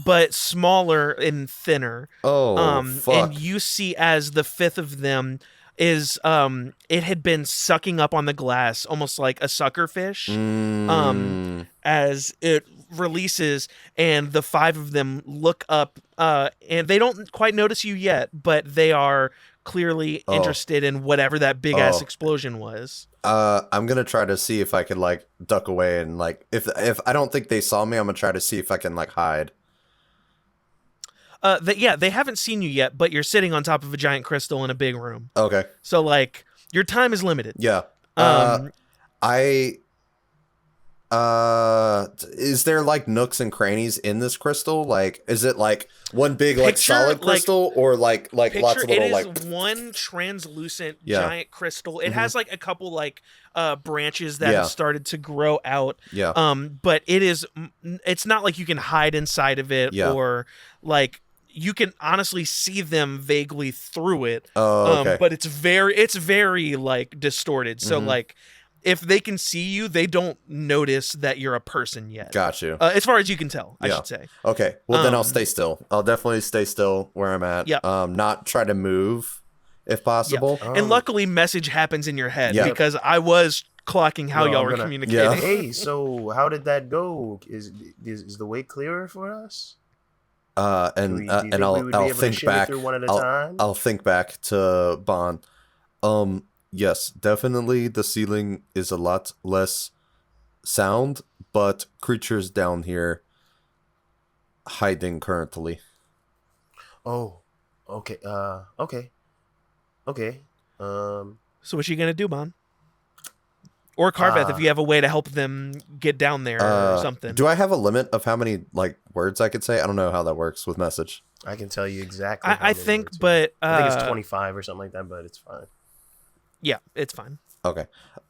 but smaller and thinner. Fuck. And you see as the 5th of them is it had been sucking up on the glass almost like a sucker fish, as it releases, and the 5 of them look up, and they don't quite notice you yet, but they are clearly interested in whatever that big ass explosion was. I'm gonna try to see if I can like duck away, and like if I don't think they saw me, I'm gonna try to see if I can like hide. They haven't seen you yet, but you're sitting on top of a giant crystal in a big room. Okay. So like your time is limited. Yeah. Is there like nooks and crannies in this crystal? Like, is it like one big like solid crystal, or like lots of little like? It is one translucent giant crystal. It has like a couple like branches that have started to grow out. Yeah. But it's not like you can hide inside of it, or like you can honestly see them vaguely through it. Okay. But it's very like distorted. So like, if they can see you, they don't notice that you're a person yet. Got you. As far as you can tell, I should say. Okay. Well, then I'll stay still. I'll definitely stay still where I'm at. Yeah. Not try to move if possible. Yeah. And luckily, message happens in your head because I was clocking how y'all were communicating. Yeah. Hey, so how did that go? Is the way clearer for us? And I'll think back. I'll think back to Bond. Yes, definitely the ceiling is a lot less sound, but creatures down here hiding currently. Oh, okay. Okay. So what you gonna do, Bond? Or Carveth, if you have a way to help them get down there or something. Do I have a limit of how many like words I could say? I don't know how that works with message. I can tell you exactly. I think, but I think it's 25 or something like that, but it's fine. Yeah, it's fine. Okay.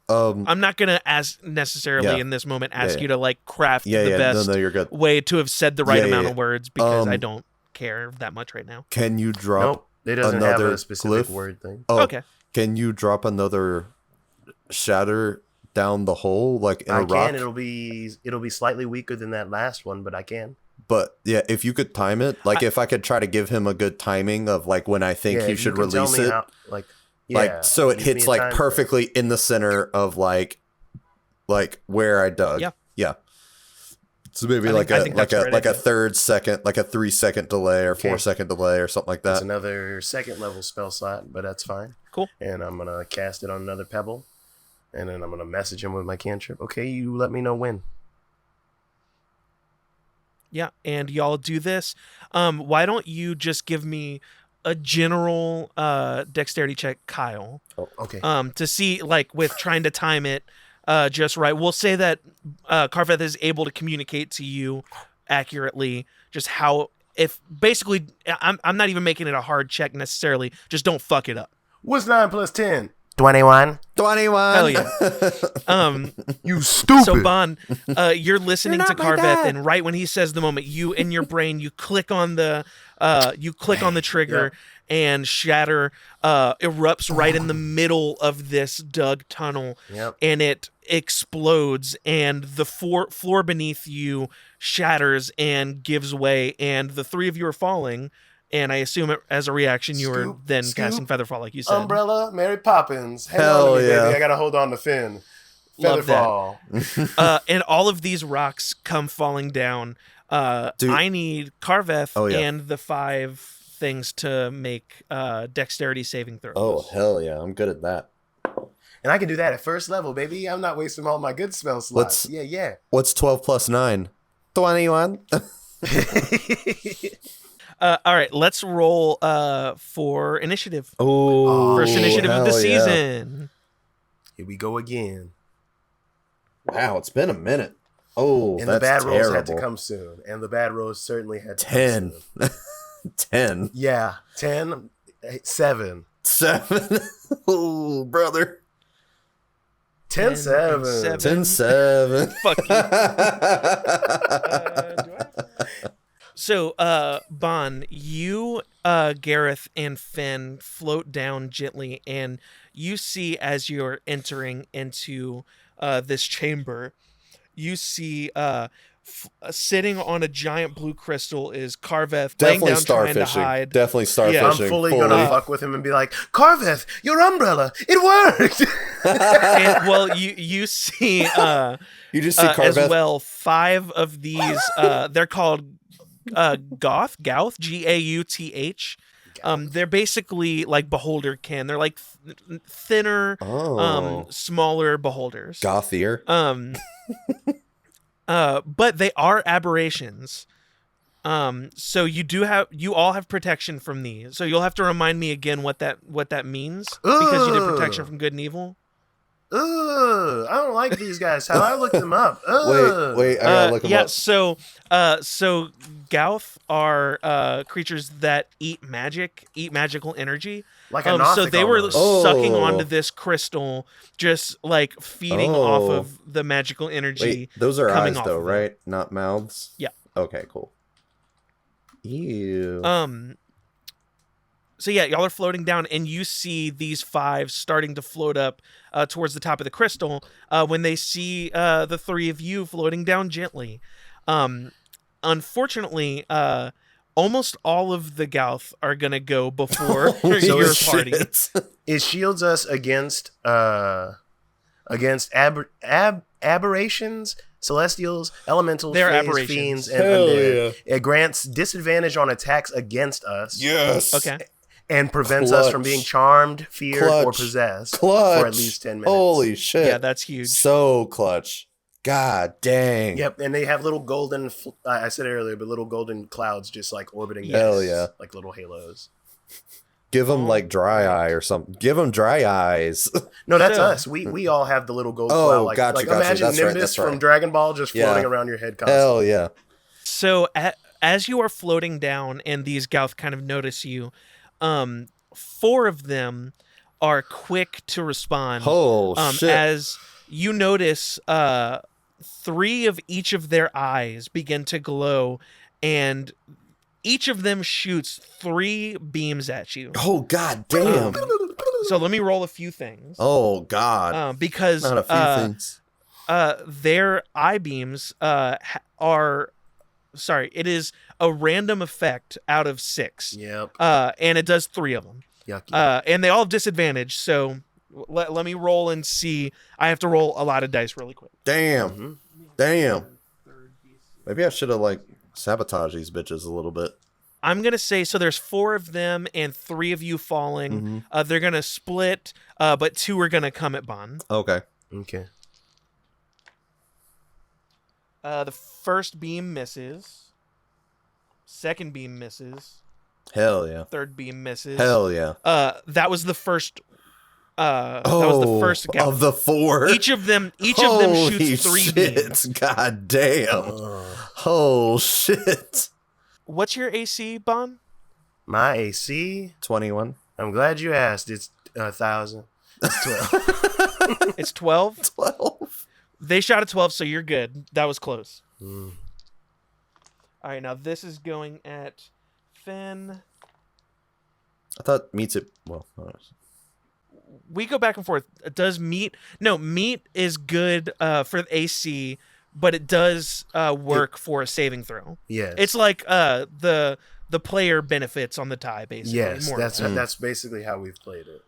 I'm not gonna necessarily in this moment ask you to like craft the best you're good. way to have said the right amount of words, because I don't care that much right now. Can you drop? Nope, it doesn't have a specific word thing. Oh, okay. Can you drop another shatter down the hole like in a rock? I can. It'll be slightly weaker than that last one, but I can. But yeah, if you could time it, like if I could try to give him a good timing of like when I think you should release it, so it hits like perfectly in the center of like where I dug. Yeah. So maybe like a third second, like a 3 second delay or 4 second delay or something like that. It's another second level spell slot, but that's fine. Cool. And I'm gonna cast it on another pebble, and then I'm gonna message him with my cantrip. Okay, you let me know when. Yeah, and y'all do this. Why don't you just give me a general dexterity check, Kyle? Oh, okay. To see, like, with trying to time it just right. We'll say that Carveth is able to communicate to you accurately just how, if basically, I'm not even making it a hard check necessarily. Just don't fuck it up. What's 9 plus 10? 21. 21. Hell yeah. You stupid. So Bond, you're listening to Carveth, and right when he says the moment, you in your brain you click on the trigger, and shatter erupts right in the middle of this dug tunnel, and it explodes, and the floor beneath you shatters and gives way, and the 3 of you are falling. And I assume as a reaction, you were then casting Featherfall, like you said. Umbrella, Mary Poppins. Hell yeah. Baby. I got to hold on to Finn. Featherfall. And all of these rocks come falling down. I need Carveth and the 5 things to make dexterity saving throws. Oh, hell yeah. I'm good at that. And I can do that at first level, baby. I'm not wasting all my good spell slots. What's 12 plus 9? 21. All right, let's roll for initiative. Oh, First initiative of the hell yeah. season. Here we go again. Wow, it's been a minute. Oh, And that's the bad rolls terrible. had to come soon. And the bad rolls certainly had to 10. come soon. 10. Yeah, 10, 7. 7. Oh, brother. 10, 7. 7. 10, 7. Fuck you. So, Bon, you, Gareth, and Finn float down gently, and you see as you're entering into this chamber, you see sitting on a giant blue crystal is Carveth, laying Definitely down trying to starfishing. hide. Definitely starfishing. Yeah. I'm fully gonna fuck with him and be like, Carveth, your umbrella, it worked. And, well, you see You just see as Carveth. well 5 of these. They're called Gauth, Gauth. They're basically like beholder kin. They're like thinner, smaller beholders. Gothier. But they are aberrations. So you all have protection from these. So you'll have to remind me again what that means, because you did protection from good and evil. I don't like these guys. How I looked them up. Wait, I gotta look them up. So Gauth are creatures that eat magical energy. Like a so they were sucking Oh. onto this crystal, just like feeding off of the magical energy. Wait, those are coming eyes off though, of them. right? Not mouths? Yeah. Okay, cool. Ew. So yeah, y'all are floating down, and you see these 5 starting to float up towards the top of the crystal when they see the 3 of you floating down gently. Unfortunately, almost all of the Gauth are gonna go before your party. It shields us against aberrations, celestials, elementals, They're fays, aberrations. fiends, and Hell undead. It grants disadvantage on attacks against us. Yes. Okay. And prevents us from Clutch. being charmed, feared, or Clutch. possessed Clutch. for at least 10 minutes. Holy shit. Yeah, that's huge. So clutch. God dang. Yep, and they have little golden, I said it earlier, but little golden clouds just like orbiting Hell us, yeah. like little halos. Give them like dry eye or something. Give them dry eyes. No, that's So- us. We all have the little gold Oh, cloud. Like, gotcha, like gotcha. imagine That's right, Nimbus that's right. from Dragon Ball just floating Yeah. around your head constantly. Hell yeah. So as you are floating down, and these Gauth kind of notice you, 4 of them are quick to respond. Oh shit. As you notice, 3 of each of their eyes begin to glow, and each of them shoots 3 beams at you. Oh god damn. So let me roll a few things. Oh god. Because Not a few things. their eye beams are... Sorry, it is a random effect out of 6. Yep. And it does 3 of them. Yucky. And they all have disadvantage, so let me roll and see. I have to roll a lot of dice really quick. Damn. Mm-hmm. Damn. Maybe I should have like sabotaged these bitches a little bit. I'm going to say, so there's 4 of them and 3 of you falling. They're going to split, but 2 are going to come at Bon. Okay. Okay. The first beam misses. Second beam misses. Hell yeah. Third beam misses. Hell yeah. That was the first. That was the first Gauth. of the 4. Each of them Holy shoots 3 shit. beams. God damn. Oh shit. What's your AC, Bon? My AC, 21. I'm glad you asked. It's 1,000. It's 12. It's 12. 12. They shot at 12, so you're good. That was close. Mm. All right, now this is going at Finn. I thought meets it. Well, I don't know. We go back and forth. Does meat? No, meat is good for the AC, but it does work for a saving throw. Yes. It's like the player benefits on the tie, basically. Yes, more or less. that's basically how we've played it.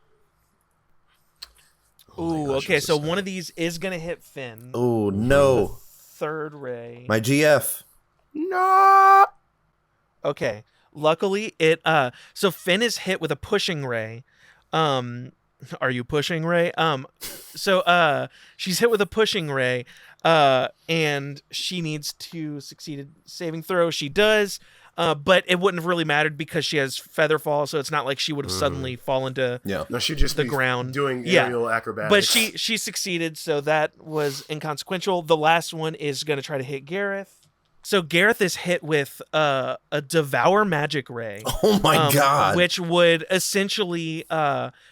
Oh my Ooh, gosh, okay, I'm so so one of these is gonna hit Finn. Oh no. Third ray. My GF. No. Okay. Luckily, it so Finn is hit with a pushing ray. Are you pushing ray? So she's hit with a pushing ray. and she needs to succeed a saving throw. She does. But it wouldn't have really mattered because she has feather fall, so it's not like she would have suddenly fallen to No, she'd just the be ground. doing aerial acrobatics. But she succeeded, so that was inconsequential. The last one is going to try to hit Gareth. So Gareth is hit with a Devour Magic Ray. Oh my god. Which would essentially,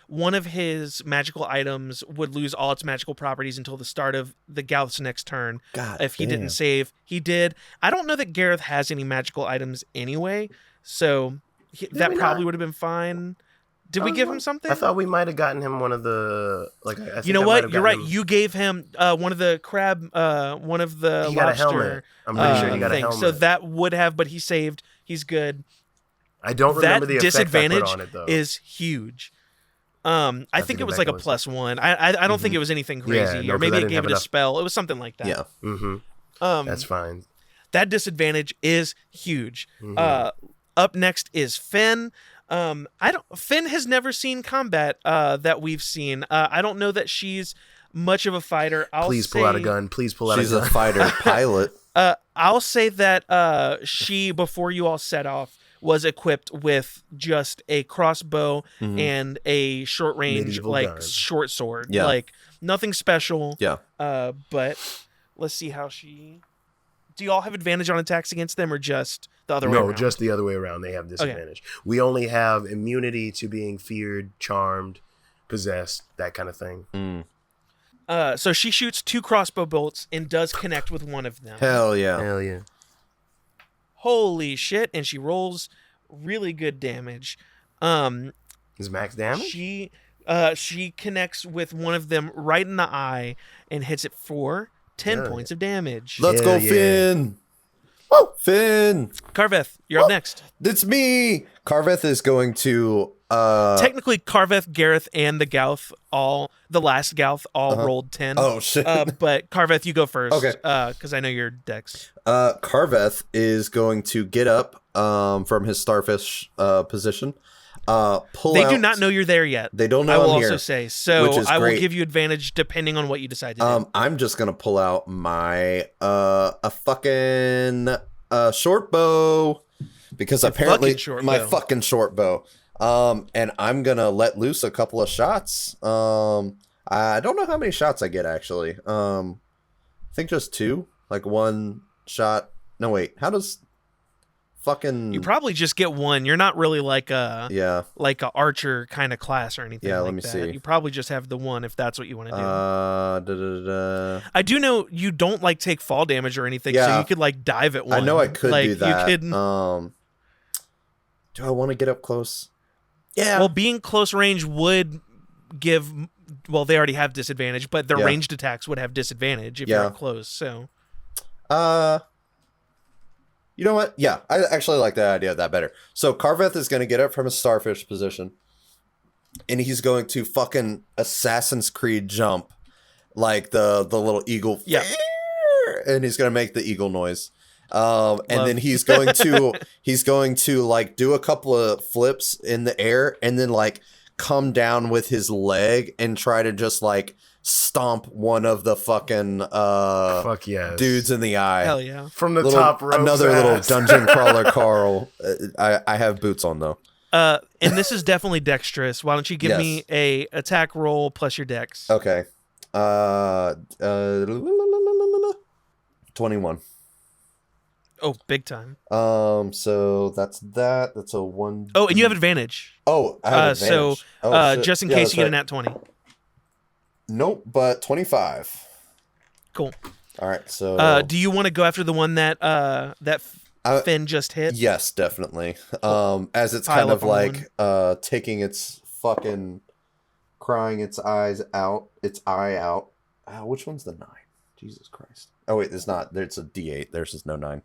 one of his magical items would lose all its magical properties until the start of the Gauth's next turn. God if he damn. didn't save, he did. I don't know that Gareth has any magical items anyway, so that probably would have been fine. Did we give him something? I thought we might have gotten him one of the I think you know I might what? have You're gotten right. him- You gave him one of the crab, one of the He got a lobster. helmet. I'm pretty sure he got a things. helmet. So that would have, but he saved. He's good. I don't remember That the effect I disadvantage put on it though. is huge. I think go it was back like a and listen. +1. I don't think it was anything crazy, no, or 'cause I maybe it didn't gave have it a enough- spell. It was something like that. Yeah. That's fine. That disadvantage is huge. Up next is Finn. Finn has never seen combat that we've seen. I don't know that she's much of a fighter. Please pull out a gun. Please pull out She's a a gun. fighter pilot. I'll say that she, before you all set off, was equipped with just a crossbow and a short range, Medieval like gun. short sword. Yeah. Like nothing special. Yeah. But let's see how she. Do you all have advantage on attacks against them, or just the other way No, around? just the other way around. They have disadvantage. We only have immunity to being feared, charmed, possessed, that kind of thing. So she shoots 2 crossbow bolts and does connect with one of them. Hell yeah. Hell yeah. Holy shit! And she rolls really good damage. Is max damage? She connects with one of them right in the eye and hits it for 10 Yeah. points of damage. Let's go, Hell yeah. Finn. Woo! Finn. Carveth, you're up next. It's me. Carveth is going to Technically, Carveth, Gareth, and the Gauth, the last Gauth, rolled 10. Oh shit. But Carveth, you go first. Okay. Because I know your dex. Carveth is going to get up from his starfish position. They do not know you're there yet. They don't know I will I'm also here, say. So which is I will great. give you advantage depending on what you decide to do. I'm just gonna pull out my a fucking short bow because apparently fucking short my bow. fucking short bow. And I'm gonna let loose a couple of shots. I don't know how many shots I get actually. I think just 2. Like 1 shot. No wait, how does fucking You probably just get 1. You're not really like a archer kind of class or anything. Yeah, like let me that. see. You probably just have the 1 if that's what you want to do. I I do know you don't like take fall damage or anything, so Yeah. you could like dive at 1. know I could like, do that. You could, Do I want to get up close? Yeah. well, being close range would give. Well, they already have disadvantage, but their Yeah. ranged attacks would have disadvantage if you're up close. So You know what? Yeah, I actually like that idea that better. So Carveth is going to get up from his starfish position, and he's going to fucking Assassin's Creed jump, like the little eagle. Yeah. And he's going to make the eagle noise. And then he's going to like do a couple of flips in the air, and then like come down with his leg and try to just like stomp one of the fucking Fuck yes. dudes in the eye. hell yeah. From the top rope. Another little dungeon crawler, Carl. I have boots on though. And this is definitely dexterous. Why don't you give Yes. me a attack roll plus your dex? Okay. 21. Oh, big time. So that's that. That's a 1. Oh, and you have advantage. Oh, I have So advantage. Oh, shit. just in Yeah, case that's you get a right. nat 20. Nope, but 25. Cool. All right. So Do you want to go after the one that Finn just hit? yes, definitely. As it's Pile kind up of on like taking its fucking crying its eye out. Which one's the 9? Jesus Christ. Oh wait, there's not. There's a D8. There's just no 9.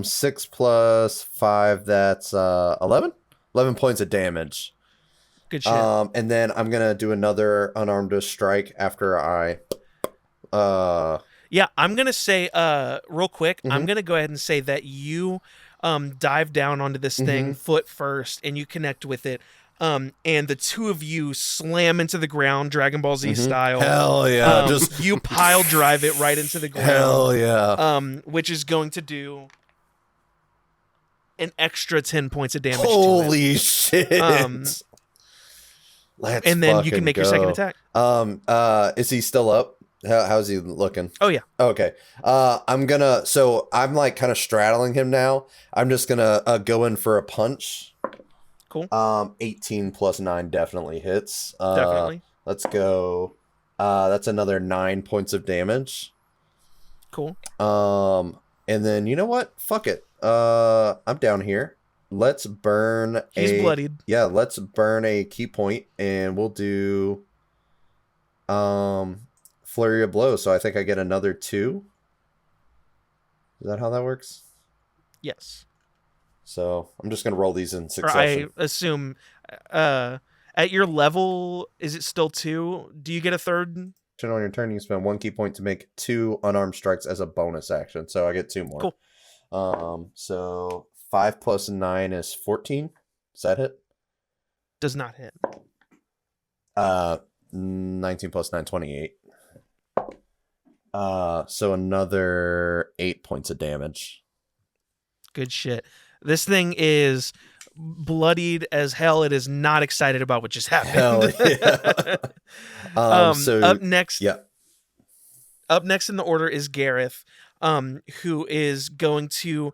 6 plus 5. That's 11. 11 points of damage. Good shit. And then I'm gonna do another unarmed strike after I. Yeah, I'm gonna say real quick. I'm Mhm. gonna go ahead and say that you dive down onto this thing foot first, and you connect with it. and the two of you slam into the ground, Dragon Ball Z style. Hell yeah! Just you pile drive it right into the ground. Hell yeah! Which is going to do an extra 10 points of damage. Holy shit! Let's and then you can make your second attack. Is he still up? How's he looking? Oh yeah. Okay. I'm like kind of straddling him now. I'm just gonna go in for a punch. Cool. 18 plus 9 definitely hits. Definitely. Let's go. That's another 9 points of damage. Cool. And then you know what? Fuck it. I'm down here. Let's burn He's bloodied. Yeah, let's burn a key point, and we'll do flurry of blows. So I think I get another 2. Is that how that works? Yes. So I'm just gonna roll these in Or succession. I assume at your level, is it still 2? Do you get a third? On your turn, you spend 1 key point to make 2 unarmed strikes as a bonus action. So I get 2 more. Cool. So 5 plus 9 is 14. Does that hit? Does not hit. 19 plus 9, 28. So another 8 points of damage. Good shit. This thing is bloodied as hell. It is not excited about what just happened. Hell yeah. So up next, yeah. Up next in the order is Gareth, who is going to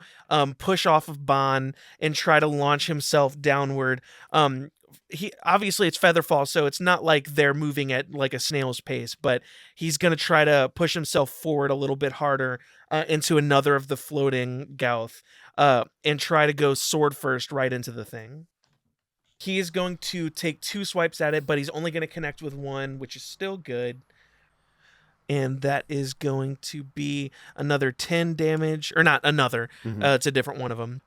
push off of Bon and try to launch himself downward. He obviously it's Featherfall, so it's not like they're moving at like a snail's pace, but he's going to try to push himself forward a little bit harder into another of the floating Gouth and try to go sword first right into the thing. He is going to take 2 swipes at it, but he's only going to connect with 1, which is still good. And that is going to be another 10 damage, or not another. It's a different one of them.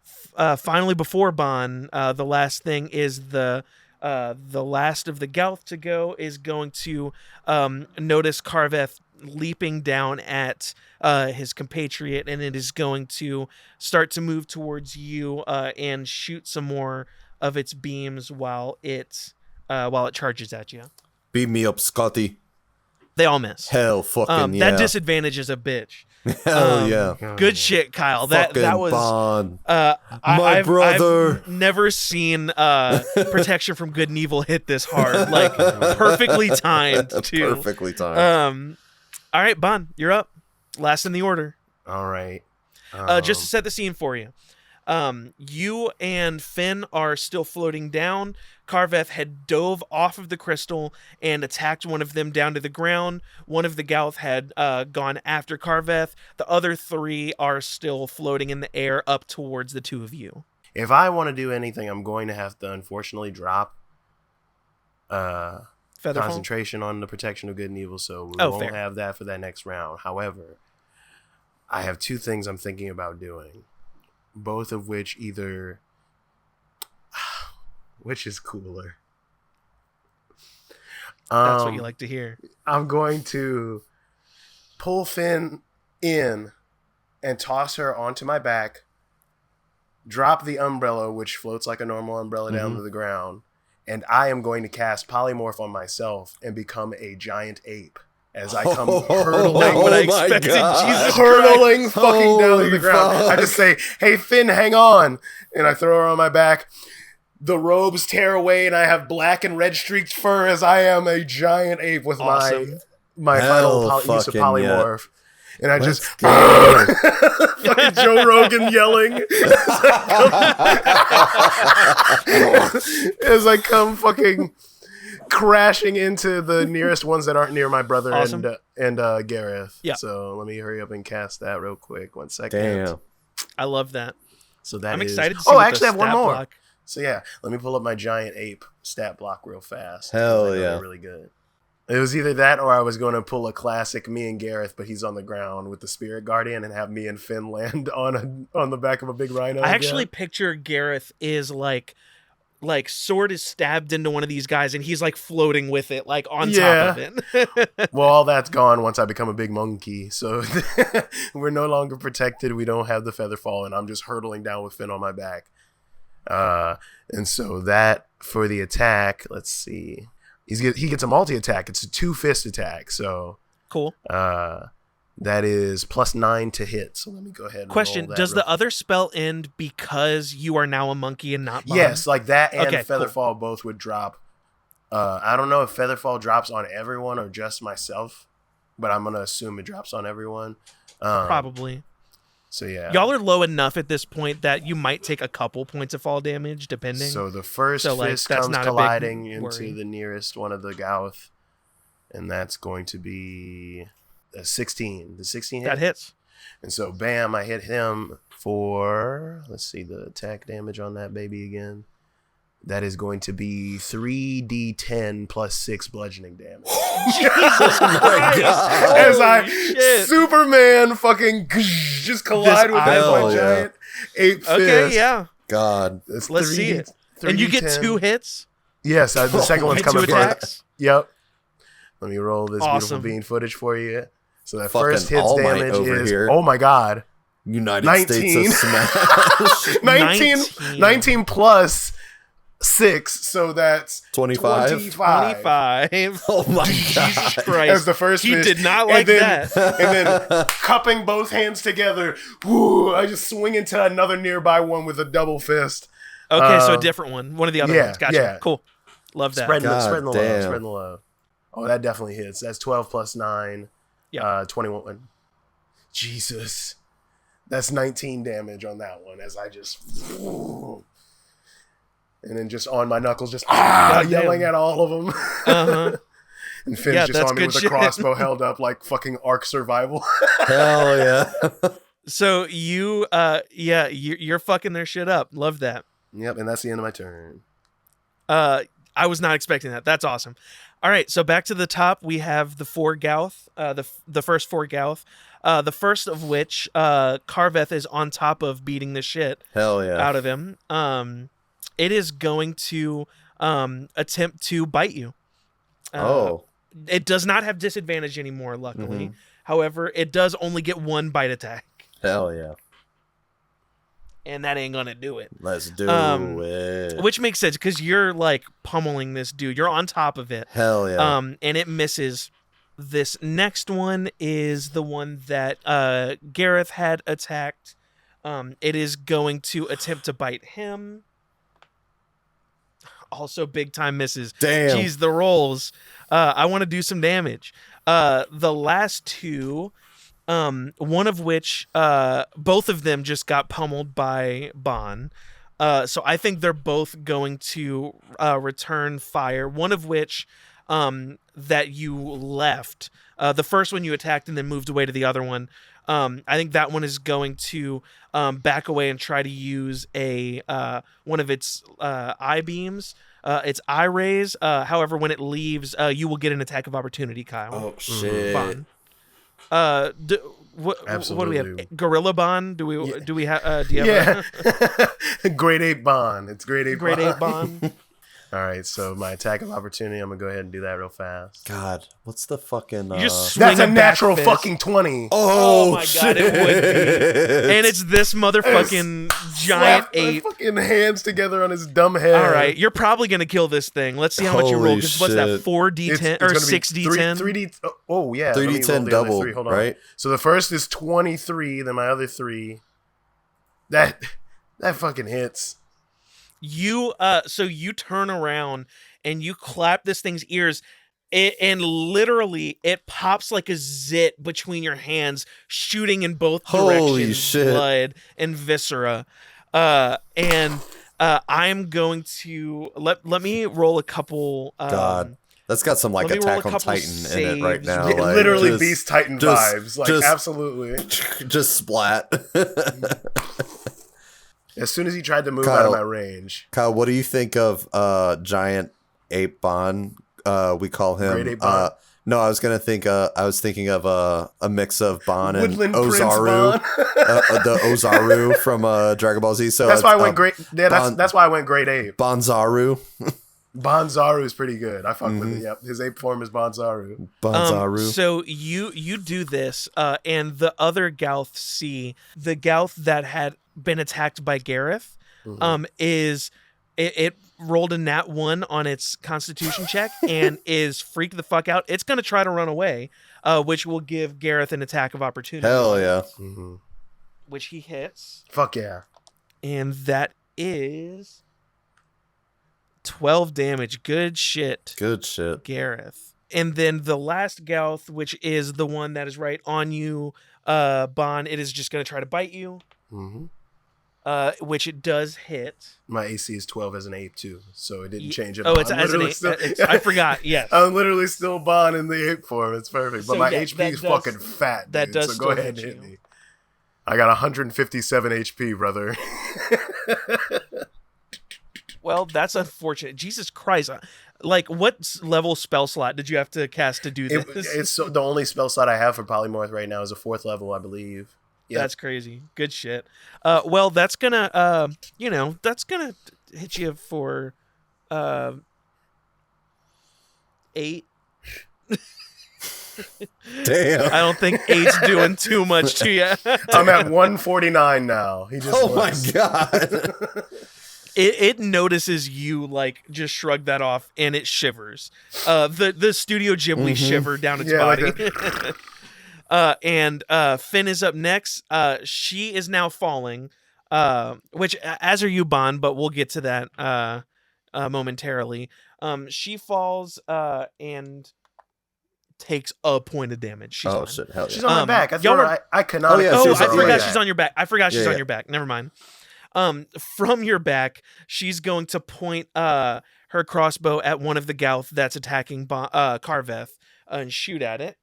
Finally, before Bon, the last thing is the last of the Gouth to go is going to notice Carveth leaping down at his compatriot, and it is going to start to move towards you and shoot some more of its beams while it charges at you. Beat me up, Scotty. They all miss. Hell fucking yeah. That disadvantage is a bitch. Hell yeah. Good shit, Kyle. That was Bon. my brother. I've never seen protection from good and evil hit this hard. Like perfectly timed too. Perfectly timed. All right, Bon, you're up. Last in the order. All right. Just to set the scene for you. You and Finn are still floating down. Carveth had dove off of the crystal and attacked one of them down to the ground. One of the Gouth had gone after Carveth. The other 3 are still floating in the air up towards the 2 of you. If I want to do anything, I'm going to have to unfortunately drop concentration on the protection of good and evil, so we won't have that for that next round. However, I have 2 things I'm thinking about doing. Both of which either... Which is cooler? That's what you like to hear. I'm going to pull Finn in and toss her onto my back, drop the umbrella, which floats like a normal umbrella down to the ground, and I am going to cast Polymorph on myself and become a giant ape. As I come hurtling, what I expected, Jesus hurtling Christ. fucking down to the Holy ground. fuck. I just say, "Hey Finn, hang on!" And I throw her on my back. The robes tear away, and I have black and red streaked fur as I am a giant ape with my final use of polymorph. And I just fucking Joe Rogan yelling as I come fucking crashing into the nearest ones that aren't near my brother and Gareth. Yeah. So let me hurry up and cast that real quick. 1 second. Damn. I love that. So that I'm is... excited to see Oh, what I actually the have one stat more. block. So yeah, let me pull up my giant ape stat block real fast. Hell I know yeah. they're really good. It was either that or I was going to pull a classic me and Gareth, but he's on the ground with the Spirit Guardian, and have me and Finn land on the back of a big rhino. I actually picture Gareth is like sword is stabbed into one of these guys and he's like floating with it, like on top of it. Well, all that's gone once I become a big monkey. So we're no longer protected. We don't have the feather fall, and I'm just hurtling down with Finn on my back. And so that for the attack, let's see. He gets a multi-attack. It's a 2-fist attack. So Cool. That is +9 to hit. So let me go ahead and Question, roll that does the other spell end because you are now a monkey and not Bond? Yes, like that and Okay, Featherfall both would drop. I don't know if Featherfall drops on everyone or just myself, but I'm going to assume it drops on everyone. Probably. So yeah. Y'all are low enough at this point that you might take a couple points of fall damage, depending. So the first like, fist that's comes not a big colliding worry. into the nearest one of the Gauth, and that's going to be a 16. The 16 hit? That hits. And so, bam, I hit him for, let's see the attack damage on that baby again. That is going to be 3d10 plus 6 bludgeoning damage. Jesus Christ. As I shit. Superman fucking just collide with that eyeball, my giant ape fist. Okay, yeah. God. That's Let's see it. And you get 3d10. 2 hits? Yes, the second one's You get 2 coming first. attacks? Yep. Let me roll this Awesome. beautiful bean footage for you. So that Fucking first hit's All Might damage over is, here. oh my god, United 19. States of Smash. 19 plus 6, so that's 25? 25. Oh my Jesus god. Christ. As the first he fist. did not like that. And then cupping both hands together, whoo, I just swing into another nearby one with a double fist. Okay, so a different one. One of the other yeah, ones. Gotcha. yeah. Cool. Love that. Spreading God the low, damn. spreading the low. Oh, that definitely hits. That's 12 plus 9. Yeah. 21. Jesus. That's 19 damage on that one as I just... And then just on my knuckles, just yelling at all of them. Uh-huh. And Finn's Yeah, just that's on me good with a shit. crossbow held up like fucking Ark Survival. Hell yeah. So you, you're fucking their shit up. Love that. Yep, and that's the end of my turn. I was not expecting that. That's awesome. All right, so back to the top, we have the 4 Gauth, the first 4 Gauth, the first of which Carveth is on top of beating the shit Hell yeah. out of him. It is going to attempt to bite you. It does not have disadvantage anymore, luckily. Mhm. However, it does only get 1 bite attack, Hell yeah. and that ain't gonna do it. Let's do it. Which makes sense because you're like pummeling this dude. You're on top of it. Hell yeah. And it misses. This next one is the one that Gareth had attacked. It is going to attempt to bite him. Also big time misses. Damn. Jeez, the rolls. I want to do some damage. The last 2, one of which, both of them just got pummeled by Bon. So I think they're both going to return fire. One of which that you left. The first one you attacked and then moved away to the other one. I think that one is going to back away and try to use a one of its eye beams. Its eye rays. However, when it leaves, you will get an attack of opportunity, Kyle. Oh shit. Bon. What do we have? Absolutely. Gorilla Bond? Do we have? Do you have Grade 8 Bond. It's grade 8 a grade Bond. 8 Bond? All right, so my attack of opportunity, I'm going to go ahead and do that real fast. God, what's the fucking You just That's a swing a back natural fist. fucking 20. Oh, my shit. God, it would be. And it's this motherfucking giant Slap my ape. fucking hands together on his dumb head. All right, you're probably gonna kill this thing. Let's see how much you roll. Holy 'Cause what's that? shit. 4d10 or gonna be 6d10? 3D. Oh, yeah. let me roll 3d10 the other double, 3. Hold on. right? So the first is 23, then my other 3. That fucking hits. You so you turn around and you clap this thing's ears. And literally, it pops like a zit between your hands, shooting in both Holy directions, shit. blood and viscera. And I'm going to let me roll a couple. God. That's got some like let me roll a Attack on couple Titan in it right saves. now. Yeah, like, literally just- Beast Titan just- vibes. Like, just- absolutely. Just splat. As soon as he tried to move out of Kyle. my range. Kyle, what do you think of giant ape Bon? We call him. Great ape Bon? No, I was thinking of a mix of Bon and Woodland Prince Ozaru, Bon. the Ozaru from Dragon Ball Z. So That's why I went great. great. Yeah, that's why I went grade ape. Bonzaru. Bonzaru is pretty good. I fuck Mm-hmm. with it. Yep, his ape form is Bonzaru. Bonzaru. So you do this, and the other Gauth see the Gauth that had been attacked by Gareth. Is it rolled a nat 1 on its Constitution check and is freaked the fuck out. It's gonna try to run away, which will give Gareth an attack of opportunity. Hell yeah. Which he hits. Fuck yeah. And that is 12 damage. Good shit. Good shit. Gareth. And then the last Gouth, which is the one that is right on you, Bon, it is just going to try to bite you. Which it does hit. My AC is 12 as an ape too, so it didn't change it. Oh, it's as an ape. I forgot, yes. I'm literally still Bon in the ape form. It's perfect. But So my yeah, HP that is does- fucking fat, that dude, does so go still ahead and hit hit you. me. I got 157 HP, brother. Well, that's unfortunate. Jesus Christ. Like, what level spell slot did you have to cast to do this? It's the only spell slot I have for polymorph right now is a 4th level, I believe. Yep. That's crazy. Good shit. Well, that's gonna, that's gonna hit you for 8. Damn. I don't think 8's doing too much to you. I'm at 149 now. He just Oh looks. my god. It notices you, like, just shrug that off, and it shivers. The Studio Ghibli shiver down its body. And Finn is up next. She is now falling, which, as are you, Bon, but we'll get to that momentarily. She falls and takes a point of damage. She's fine. Shit, hell yeah. She's on my back. I y'all threw were- her. I cannot. Oh, yeah, Oh, she I was on- forgot yeah, she's yeah. on your back. I forgot she's Yeah, on yeah. your back. Never mind. From your back, she's going to point her crossbow at one of the Gouth that's attacking Carveth and shoot at it.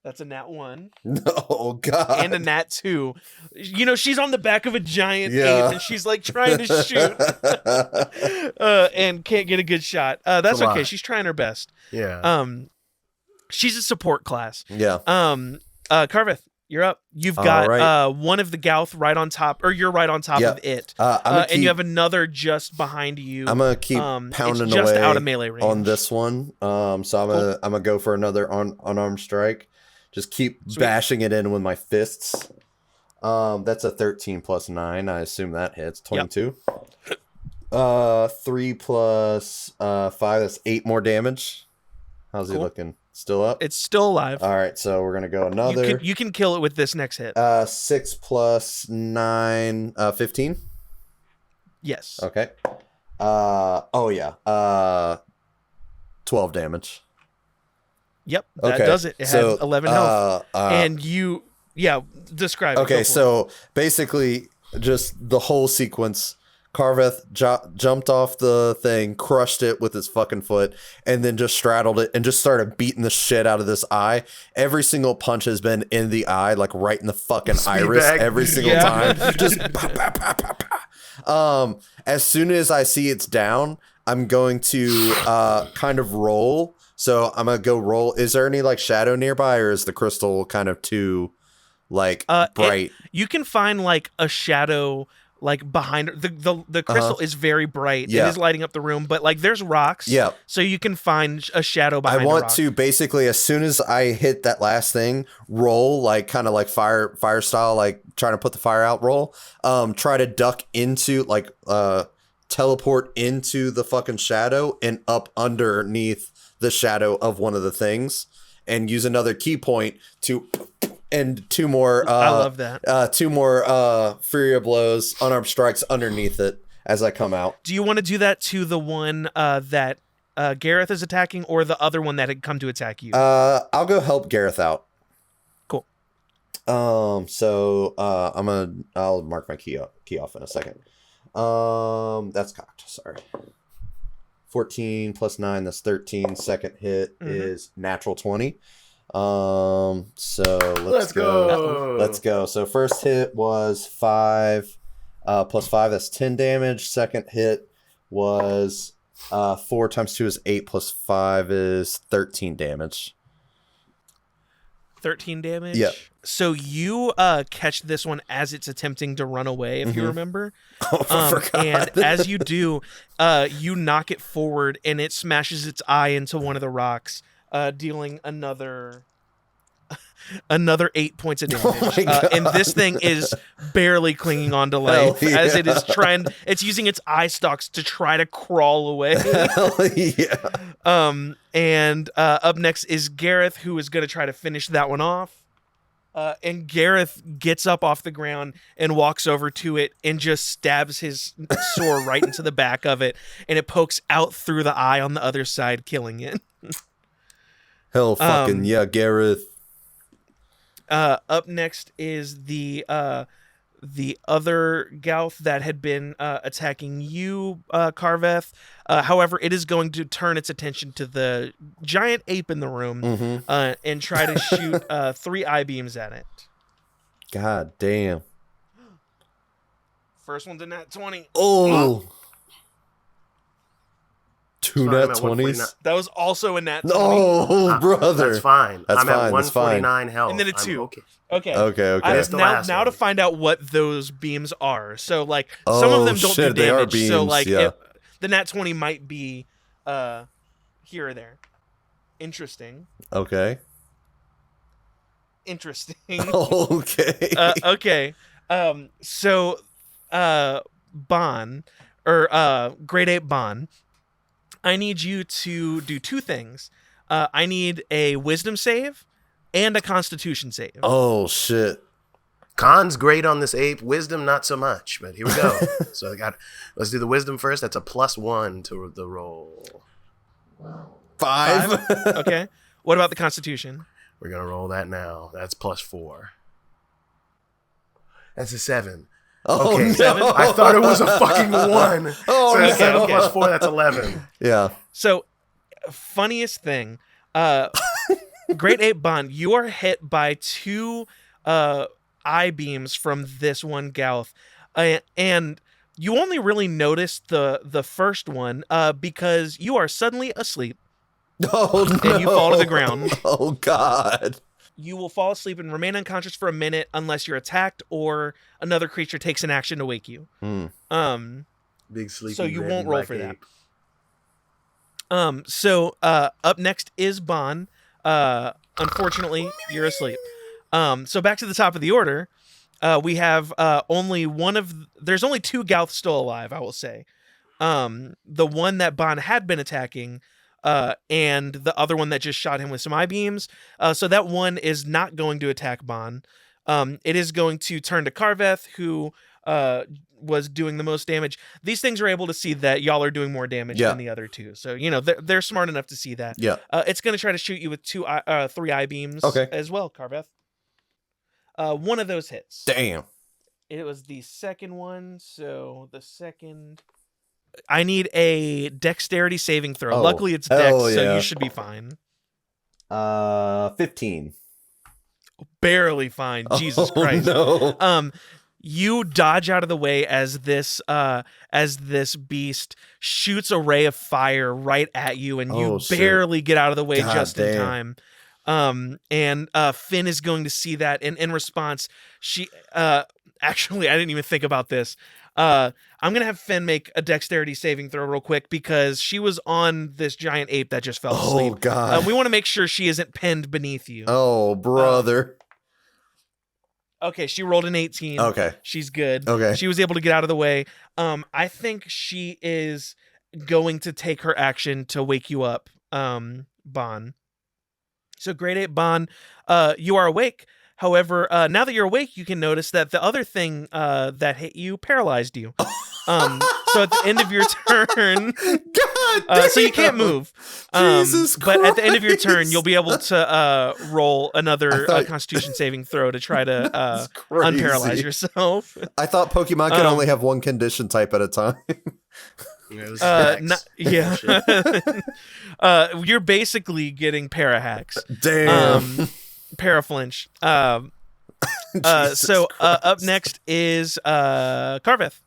That's a nat 1 Oh god. and a nat 2. You know, she's on the back of a giant Yeah. ape and she's like trying to shoot and can't get a good shot. That's It's a okay. lot. She's trying her best. Yeah. She's a support class. Yeah. Carveth, you're up. You've All got right. one of the Gouth right on top, or you're right on top Yeah. of it. And you have another just behind you. I'm gonna keep it's pounding just away out of melee range. on this one. So I'm gonna go for another unarmed strike. Just keep Sweet. bashing it in with my fists. That's a 13 plus 9. I assume that hits. 22. 3 plus 5. That's 8 more damage. How's he Cool. looking? Still up? It's still alive. All right, so we're gonna go another. You can kill it with this next hit. 6 plus 9. 15. Yes. Okay. 12 damage. Yep. That Okay, does it. It so, has 11 health. and describe it. okay, Go for so basically, just the whole sequence. Carveth jumped off the thing, crushed it with his fucking foot, and then just straddled it and just started beating the shit out of this eye. Every single punch has been in the eye, like right in the fucking iris, bag. every single Yeah. time. Just pa, pa, pa, pa, pa. As soon as I see it's down, I'm going to kind of roll. So I'm gonna go roll. Is there any like shadow nearby, or is the crystal kind of too like bright? You can find like a shadow like behind her. The crystal is very bright. Yeah. It is lighting up the room, but like there's rocks. Yeah. So you can find a shadow behind I a want rock. to basically, as soon as I hit that last thing, roll like kind of like fire style, like trying to put the fire out. Roll. Try to duck into like teleport into the fucking shadow and up underneath the shadow of one of the things, and use another key point to. And 2 more. I love that. 2 more Furia blows, unarmed strikes underneath it as I come out. Do you want to do that to the one that Gareth is attacking, or the other one that had come to attack you? I'll go help Gareth out. Cool. So I'll mark my key off in a second. That's cocked. Sorry. 14 plus 9. That's 13. Second hit is natural 20. So let's go. Let's go. So first hit was 5 plus 5. That's 10 damage. Second hit was 4 times 2 is 8 plus 5 is 13 damage. 13 damage. Yep. So you catch this one as it's attempting to run away, if you remember. I forgot. And as you do, you knock it forward, and it smashes its eye into one of the rocks, dealing another another 8 points of Oh damage. my God. And this thing is barely clinging on to life Hell as it yeah. is it's using its eye stalks to try to crawl away. Hell yeah. And up next is Gareth, who is going to try to finish that one off. And Gareth gets up off the ground and walks over to it and just stabs his sword right into the back of it, and it pokes out through the eye on the other side, killing it. Hell fucking yeah, Gareth. Up next is the other Gouth that had been attacking you, Carveth. However, it is going to turn its attention to the giant ape in the room and try to shoot 3 eye beams at it. God damn. First one's a nat 20. Oh. 2 Sorry, I'm nat at 20s. That was also a nat 20. Oh, brother. That's fine. That's I'm fine, at that's fine. 149 health. And then a I'm 2. Okay. Okay. That's the last Now one. to find out what those beams are. So, like, some of them don't shit, do they are damage. So, beams, like, yeah. the nat 20 might be here or there. Interesting. Okay. Interesting. Okay. Okay. So, Bon, or Great Ape Bon, I need you to do 2 things. I need a Wisdom save and a Constitution save. Oh shit. Con's great on this ape. Wisdom, not so much. But here we go. So let's do the wisdom first. That's a +1 to the roll. 5. Okay. What about the Constitution? We're gonna roll that now. That's +4. That's a 7. Oh, Okay, no. I thought it was a fucking 1. Oh, so that's no. 7 +4. That's 11. Yeah. So, funniest thing, Great Ape Bond, you are hit by 2 eye beams from this one Gouth, and you only really notice the first one because you are suddenly asleep. Oh no. And you fall to the ground. Oh god. You will fall asleep and remain unconscious for a minute unless you're attacked or another creature takes an action to wake you. Big sleepy. So you red won't and roll black for ape. that. So up next is Bon. Unfortunately, you're asleep. So back to the top of the order. We have there's only 2 Gouths still alive, I will say. The one that Bon had been attacking, and the other one that just shot him with some eye beams. So that one is not going to attack Bon. It is going to turn to Carveth, who was doing the most damage. These things are able to see that y'all are doing more damage than the other 2. So, they're smart enough to see that. Yeah. It's going to try to shoot you with 3 eye beams as well, Carveth. One of those hits. Damn. It was the second one, so the second... I need a dexterity saving throw. Oh, Luckily, it's dex, hell so yeah. you should be fine. 15. Barely fine. Jesus Oh, Christ. no. You dodge out of the way as this beast shoots a ray of fire right at you, and you shit. barely get out of the way God just in damn. time. And Finn is going to see that, and in response, she actually, I didn't even think about this. I'm gonna have Finn make a dexterity saving throw real quick because she was on this giant ape that just fell asleep. Oh god. We want to make sure she isn't pinned beneath you. Oh brother. Okay, she rolled an 18. Okay. She's good. Okay. She was able to get out of the way. I think she is going to take her action to wake you up, Bon. So Great Ape Bon, you are awake. However, now that you're awake, you can notice that the other thing that hit you paralyzed you. So at the end of your turn, God damn. so you can't move. Jesus but at the end of your Christ. turn, you'll be able to roll another Constitution saving throw to try to That's crazy. unparalyze yourself. I thought Pokemon could only have one condition type at a time. You're basically getting parahacks. Damn. Paraflinch. So up next is Carveth.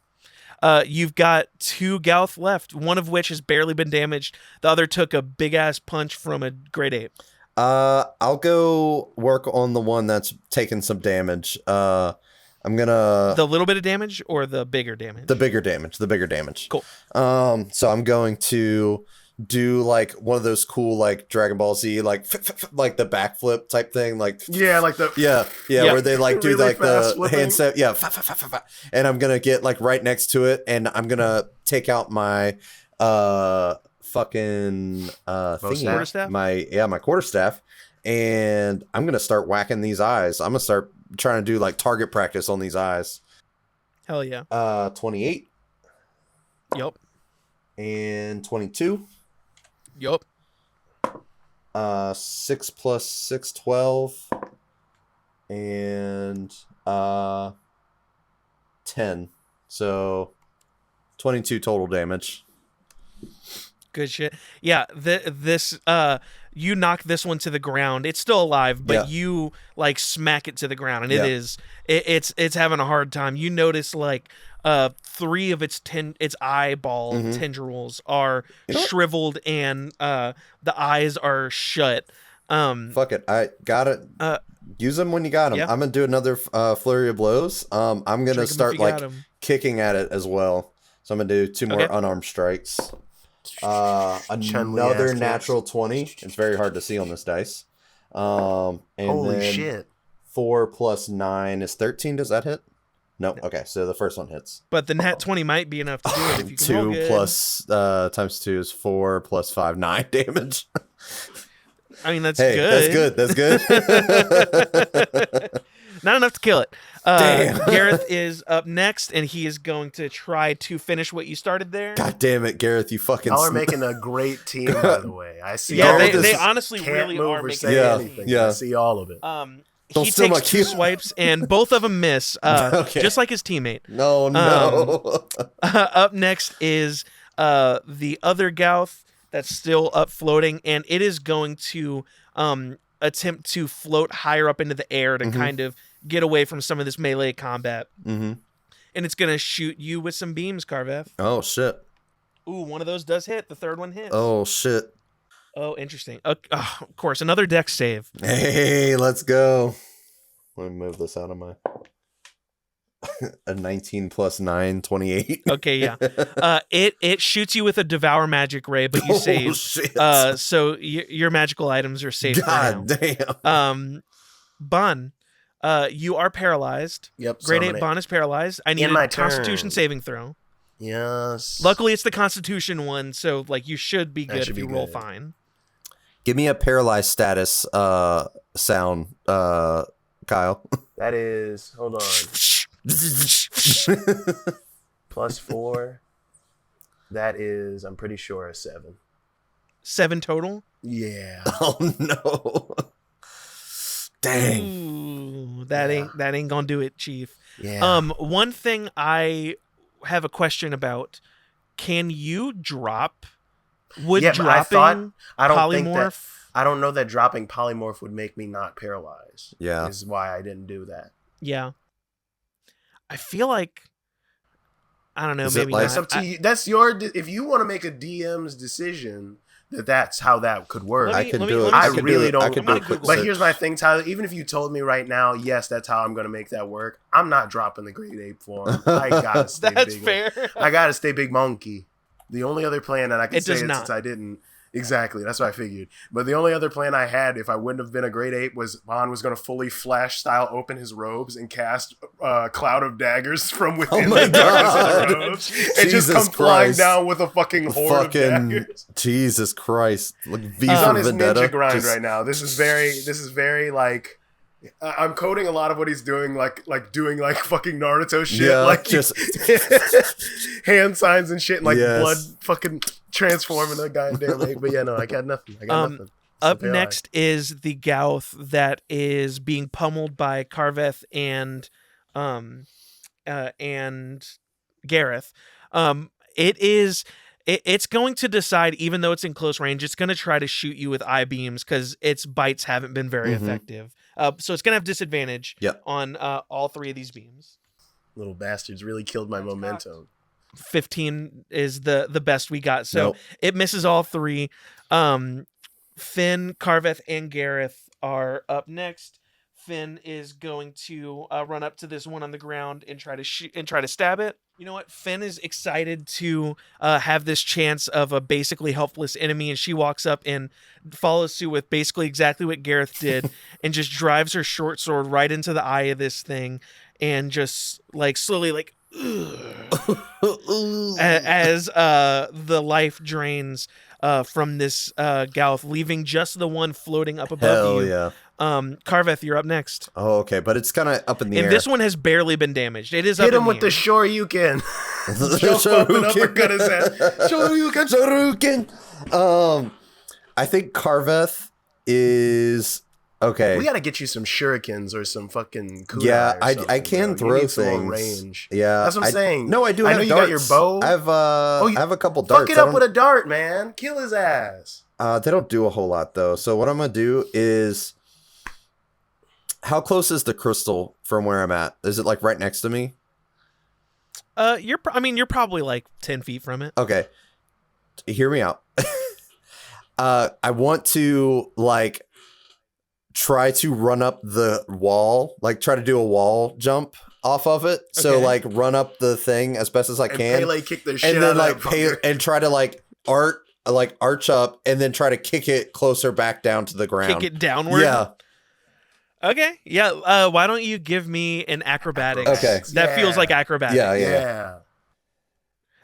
You've got 2 Gouth left, one of which has barely been damaged. The other took a big ass punch from a Great Ape. I'll go work on the one that's taken some damage. I'm gonna The little bit of damage or the bigger damage? the bigger damage. Cool. So I'm going to do like one of those cool like Dragon Ball Z like like the backflip type thing, like like the where they like do really like the flipping. handstand, and I'm gonna get like right next to it, and I'm gonna take out my fucking thingy, Quarterstaff? my quarterstaff, and I'm gonna start whacking these eyes. I'm gonna start trying to do like target practice on these eyes. Hell yeah. 28 Yup. and 22. Yup. 6 plus 6, 12, and 10. So 22 total damage. Good shit. Yeah, this you knock this one to the ground. It's still alive, but you like smack it to the ground, and it's having a hard time. You notice like 3 of its eyeball tendrils are shriveled, and the eyes are shut. Fuck it, I got it. Use them when you got them. Yeah. I'm gonna do another flurry of blows. I'm gonna start like kicking at it as well. So I'm gonna do 2 more unarmed strikes. Another natural 20. It's very hard to see on this dice. And holy then shit. 4 plus 9 is 13. Does that hit? No. Okay, so the first one hits. But the nat 20 might be enough to do it if you can roll 2 good. plus times 2 is 4 plus 5, 9 damage. I mean, that's hey, good. That's good. Not enough to kill it. Damn. Gareth is up next, and he is going to try to finish what you started there. God damn it, Gareth! You fucking. Y'all are making a great team, by the way. I see. Yeah, all they this. honestly Can't really move are or making say a anything. Yeah. I see all of it. Don't He steal my takes 2 cue. swipes, and both of them miss, Okay. just like his teammate. No. Up next is the other Gouth that's still up floating, and it is going to attempt to float higher up into the air to kind of get away from some of this melee combat. And it's going to shoot you with some beams, Carveth. Oh, shit. Ooh, one of those does hit. The third one hits. Oh, shit. Oh, interesting. Of course, another dex save. Hey, let's go. Let me move this out of my... A 19 plus 9, 28. Okay, yeah. It shoots you with a Devour Magic Ray, but you save. Shit. So your magical items are safe. God damn. Bun, you are paralyzed. Yep. Grade 8 Bun is paralyzed. I need In my a Constitution turn. saving throw. Yes. Luckily, it's the Constitution one, so like you should be good should if be you roll good. fine. Give me a paralyzed status sound, Kyle. That is. Hold on. Plus 4. That is. I'm pretty sure a 7. 7 total. Yeah. Oh no. Dang. Ooh, that ain't gonna do it, Chief. Yeah. One thing I have a question about: can you drop? Would Yeah, but dropping I don't think that. polymorph? I don't know that dropping polymorph would make me not paralyzed. Yeah. Is why I didn't do that. Yeah. I feel like I don't know. Is it Maybe like- not. That's up to you. That's your. If you want to make a DM's decision, that's how that could work. Let I me- can let me- do it. let me I see. really don't. I could do a quick But search. here's my thing, Tyler. Even if you told me right now, yes, that's how I'm going to make that work. I'm not dropping the grade 8 form. I gotta stay That's big. fair. I gotta stay big monkey. The only other plan that I can It say does it not. since I didn't. Exactly. That's what I figured. But the only other plan I had, if I wouldn't have been a grade 8, was Vaughn was going to fully flash style open his robes and cast Cloud of Daggers from within my the darkness God. of the robes. And just Jesus come flying Christ. down with a fucking horde of daggers. Jesus Christ. Like V He's for on his Vendetta. ninja grind Just- right now. This is very like I'm coding a lot of what he's doing, like doing like fucking Naruto shit, Yeah, like just- hand signs and shit, and like Yes. blood fucking transforming the goddamn leg. But yeah, no, I got nothing. nothing. Up So next is the Gouth that is being pummeled by Carveth and Gareth. It's going to decide, even though it's in close range, it's going to try to shoot you with eye beams because its bites haven't been very effective. So it's going to have disadvantage on all 3 of these beams. Little bastards really killed my momentum. 15 is the best we got. So Nope. it misses all 3. Finn, Carveth, and Gareth are up next. Finn is going to run up to this one on the ground and try to stab it. You know what? Finn is excited to have this chance of a basically helpless enemy, and she walks up and follows suit with basically exactly what Gareth did, and just drives her short sword right into the eye of this thing, and just like slowly like as the life drains from this Gauth, leaving just the one floating up above Hell you. yeah. Karveth, you're up next. Oh, okay, but it's kind of up in the air. And this one has barely been damaged. It is Hit up him in with the the Shoryuken. Jump up and uppercut his head. Shoryuken. I think Karveth is okay. We gotta get you some shurikens or some fucking kunai. Yeah, or something, I can bro. You throw need some more things. range. Yeah, that's what I'm saying. No, I do. I have know you darts. got your bow. I have I have a couple darts. Fuck it up with a dart, man. Kill his ass. They don't do a whole lot though. So what I'm gonna do is, how close is the crystal from where I'm at? Is it like right next to me? You're probably like 10 feet from it. Okay, hear me out. I want to like try to run up the wall, like try to do a wall jump off of it. So Okay. like run up the thing as best as I can, Pele kick the shit and then out like of that fucker. and try to like arch up, and then try to kick it closer back down to the ground. Kick it downward. Yeah. Okay. Yeah. Why don't you give me an acrobatics? Okay. That feels like acrobatics. Yeah. Yeah.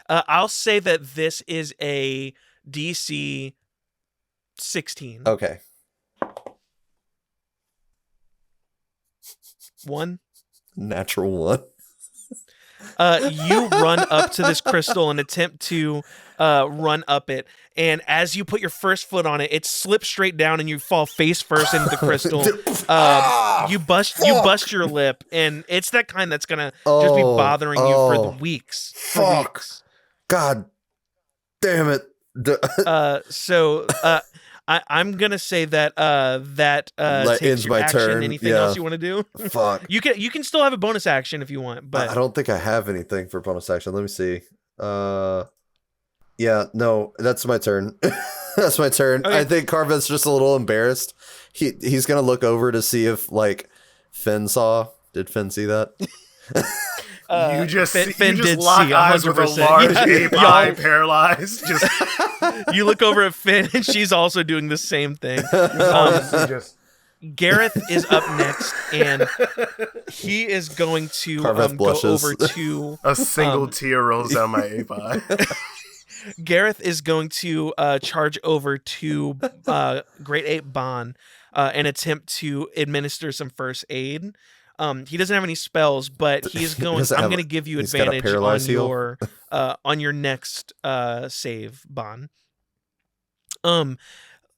I'll say that this is a DC 16. Okay. 1. Natural 1. You run up to this crystal and attempt to run up it, and as you put your first foot on it, it slips straight down and you fall face first into the crystal. You bust your lip, and it's that kind that's gonna just be bothering you for the weeks. Fuck. God damn it. I'm gonna say that takes ends your my action. turn. Anything Yeah. else you want to do? Fuck. You can still have a bonus action if you want, but I don't think I have anything for bonus action. Let me see. Yeah, no, that's my turn. That's my turn. Okay. I think Karveth's just a little embarrassed. He's gonna look over to see if like Finn saw. Did Finn see that? You just Finn did lock see eyes with a 100%. large Yeah. ape eye paralyzed. Just you look over at Finn, and she's also doing the same thing. just Gareth is up next, and he is going to Karveth go blushes. over to. a single tear rolls down my ape eye. Gareth is going to charge over to Great Ape Bon and attempt to administer some first aid. He doesn't have any spells, but he's going. doesn't I'm have going a- to give you he's got a advantage paralyzed heal? on your next save, Bon. The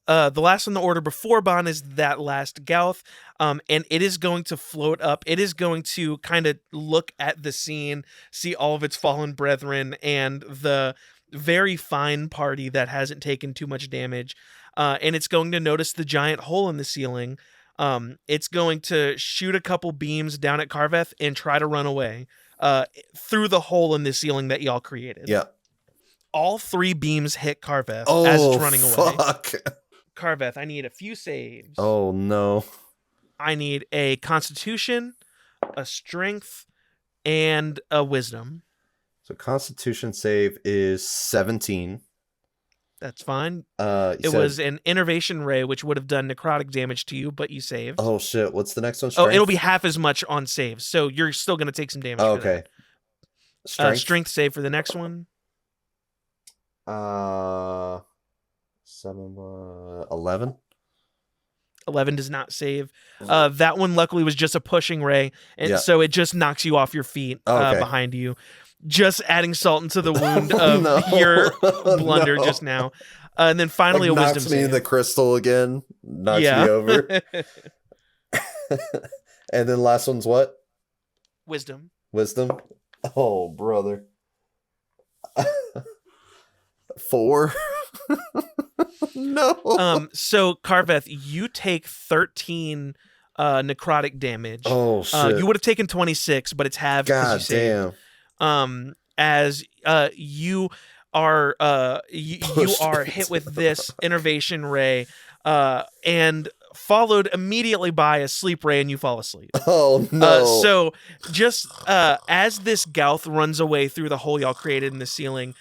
last on the order before Bon is that last Gauth, and it is going to float up. It is going to kind of look at the scene, see all of its fallen brethren, and the very fine party that hasn't taken too much damage, and it's going to notice the giant hole in the ceiling. It's going to shoot a couple beams down at Karveth and try to run away through the hole in the ceiling that y'all created. Yeah. All 3 beams hit Karveth Oh, as it's running away. fuck. Karveth, I need a few saves. Oh no. I need a Constitution, a Strength, and a Wisdom. So Constitution save is 17. That's fine. It Was an Innervation Ray, which would have done necrotic damage to you, but you saved. Oh shit! What's the next one? Oh, Strength? it'll be half as much on saves, so you're still going to take some damage. Oh, for okay. that. Strength. Strength save for the next one. 11. 11 does not save. That one luckily was just a pushing ray, and Yeah. so it just knocks you off your feet Okay. behind you. Just adding salt into the wound Oh, of no. your blunder No. just now. And then finally Like, a knocks wisdom me in save. the crystal again. Knocks Yeah. me over. And then last one's what? Wisdom. Wisdom. Oh, brother. 4. No. So Karveth, you take 13 necrotic damage. Oh shit. You would have taken 26, but it's halved. 'cause God you saved. damn. As you are you Pushed are into hit with the this innervation ray, and followed immediately by a sleep ray, and you fall asleep. Oh no! So just as this Gouth runs away through the hole y'all created in the ceiling,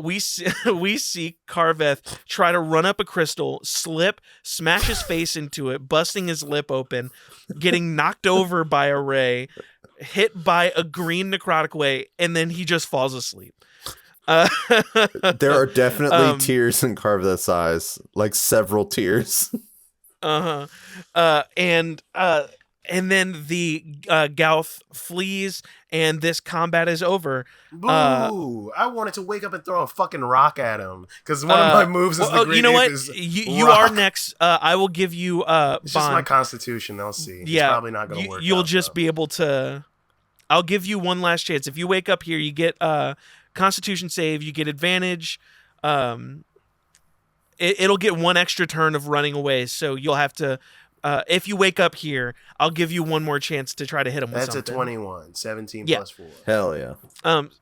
we see Carveth try to run up a crystal, slip, smash his face into it, busting his lip open, getting knocked over by a ray, hit by a green necrotic way, and then he just falls asleep. There are definitely tears in Carveth's eyes, like several tears. And then the Gouth flees, and this combat is over. Boo! I wanted to wake up and throw a fucking rock at him because one of my moves is the great you know what? is You rock. are next. I will give you It's just my Bond. constitution. I'll see. Yeah, It's probably not going to work. You'll out, just though. be able to. I'll give you one last chance. If you wake up here, you get Constitution save. You get advantage. It'll get one extra turn of running away, so you'll have to. If you wake up here, I'll give you one more chance to try to hit him with That's something. a 21. 17 Yeah. plus 4. Hell yeah!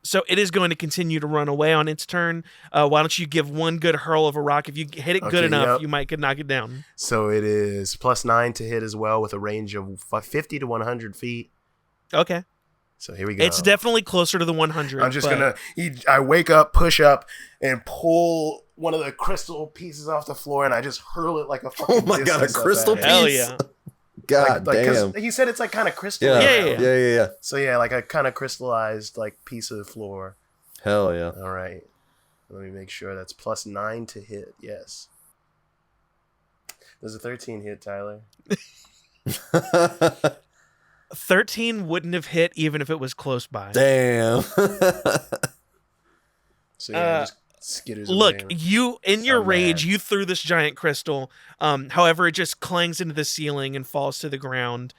So it is going to continue to run away on its turn. Why don't you give one good hurl of a rock? If you hit it good Okay, enough, yep. you might could knock it down. So it is plus 9 to hit as well with a range of 50 to 100 feet. Okay. So here we go. It's definitely closer to the 100. I'm just but- I wake up, push up, and pull one of the crystal pieces off the floor, and I just hurl it like a fucking Oh my god, a distance up crystal at piece! him. Hell yeah. God Like, 'cause damn! he said it's like kind of crystal. Yeah, Yeah. yeah. So yeah, like a kind of crystallized like piece of the floor. Hell yeah! All right. Let me make sure that's plus 9 to hit. Yes. There's a 13 hit, Tyler. 13 wouldn't have hit even if it was close by. Damn. So yeah, just skitters Look, away. you in your I'm rage, mad. you threw this giant crystal. However, it just clangs into the ceiling and falls to the ground.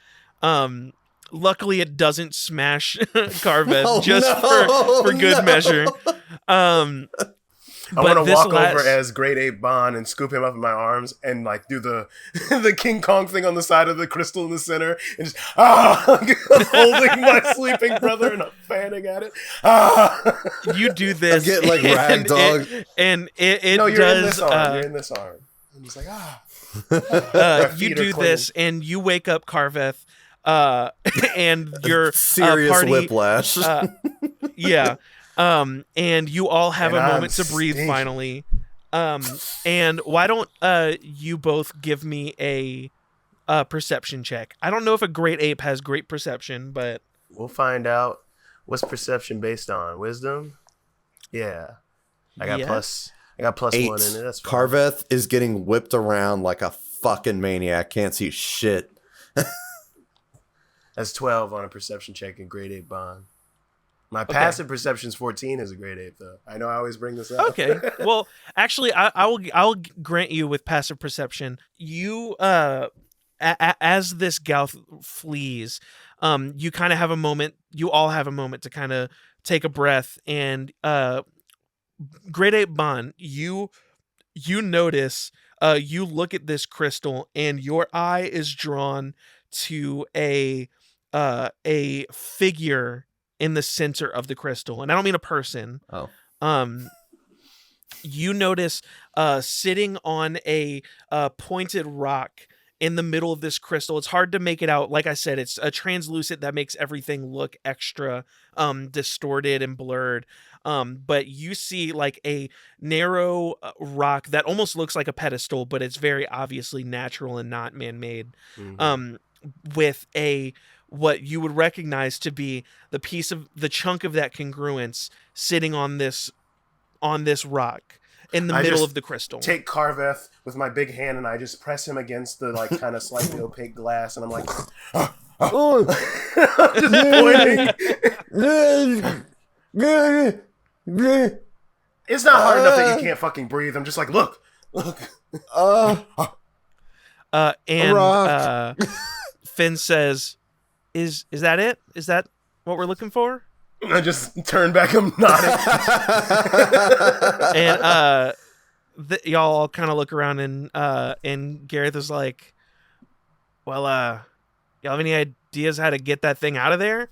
Luckily, it doesn't smash Carveth, Oh, just no, for good no. measure. I want to this walk last- over as Great Ape Bond and scoop him up in my arms and like do the the King Kong thing on the side of the crystal in the center and just holding my sleeping brother and I'm fanning at it. You do this. I'm getting like rag dog. And it No, you're does. in this arm. You're in this arm. And he's like, My You feet are do clinging. this, and you wake up Carveth, and your Serious party, whiplash. yeah. And you all have And a I'm moment to breathe stinky. finally. And why don't you both give me a perception check? I don't know if a great ape has great perception, but We'll find out. What's perception based on? Wisdom? Yeah. I got Yeah. plus 1 in it. That's fine. Carveth is getting whipped around like a fucking maniac. Can't see shit. That's 12 on a perception check in Great Ape Bond. My passive perception's 14 as a Great Ape, though. I know I always bring this up. okay. Well, actually, I'll grant you with passive perception. You as this Gouth flees, you kind of have a moment. You all have a moment to kind of take a breath. And Great Ape Bond, you notice. You look at this crystal, and your eye is drawn to a figure in the center of the crystal, and I don't mean a person. Oh. You notice sitting on a pointed rock in the middle of this crystal. It's hard to make it out. Like I said, it's a translucent that makes everything look extra distorted and blurred. But you see like a narrow rock that almost looks like a pedestal, but it's very obviously natural and not man-made. Mhm. With what you would recognize to be the chunk of that congruence sitting on this rock in the I middle just of the crystal. Take Carveth with my big hand and I just press him against the like kind of slightly opaque glass and I'm like Oh. just pointing. It's not hard enough that you can't fucking breathe. I'm just like, look. And rock. Finn says, "Is that it? Is that what we're looking for?" I just turn back. I'm nodding. And y'all all kind of look around, and Gareth is like, "Well, y'all have any ideas how to get that thing out of there?"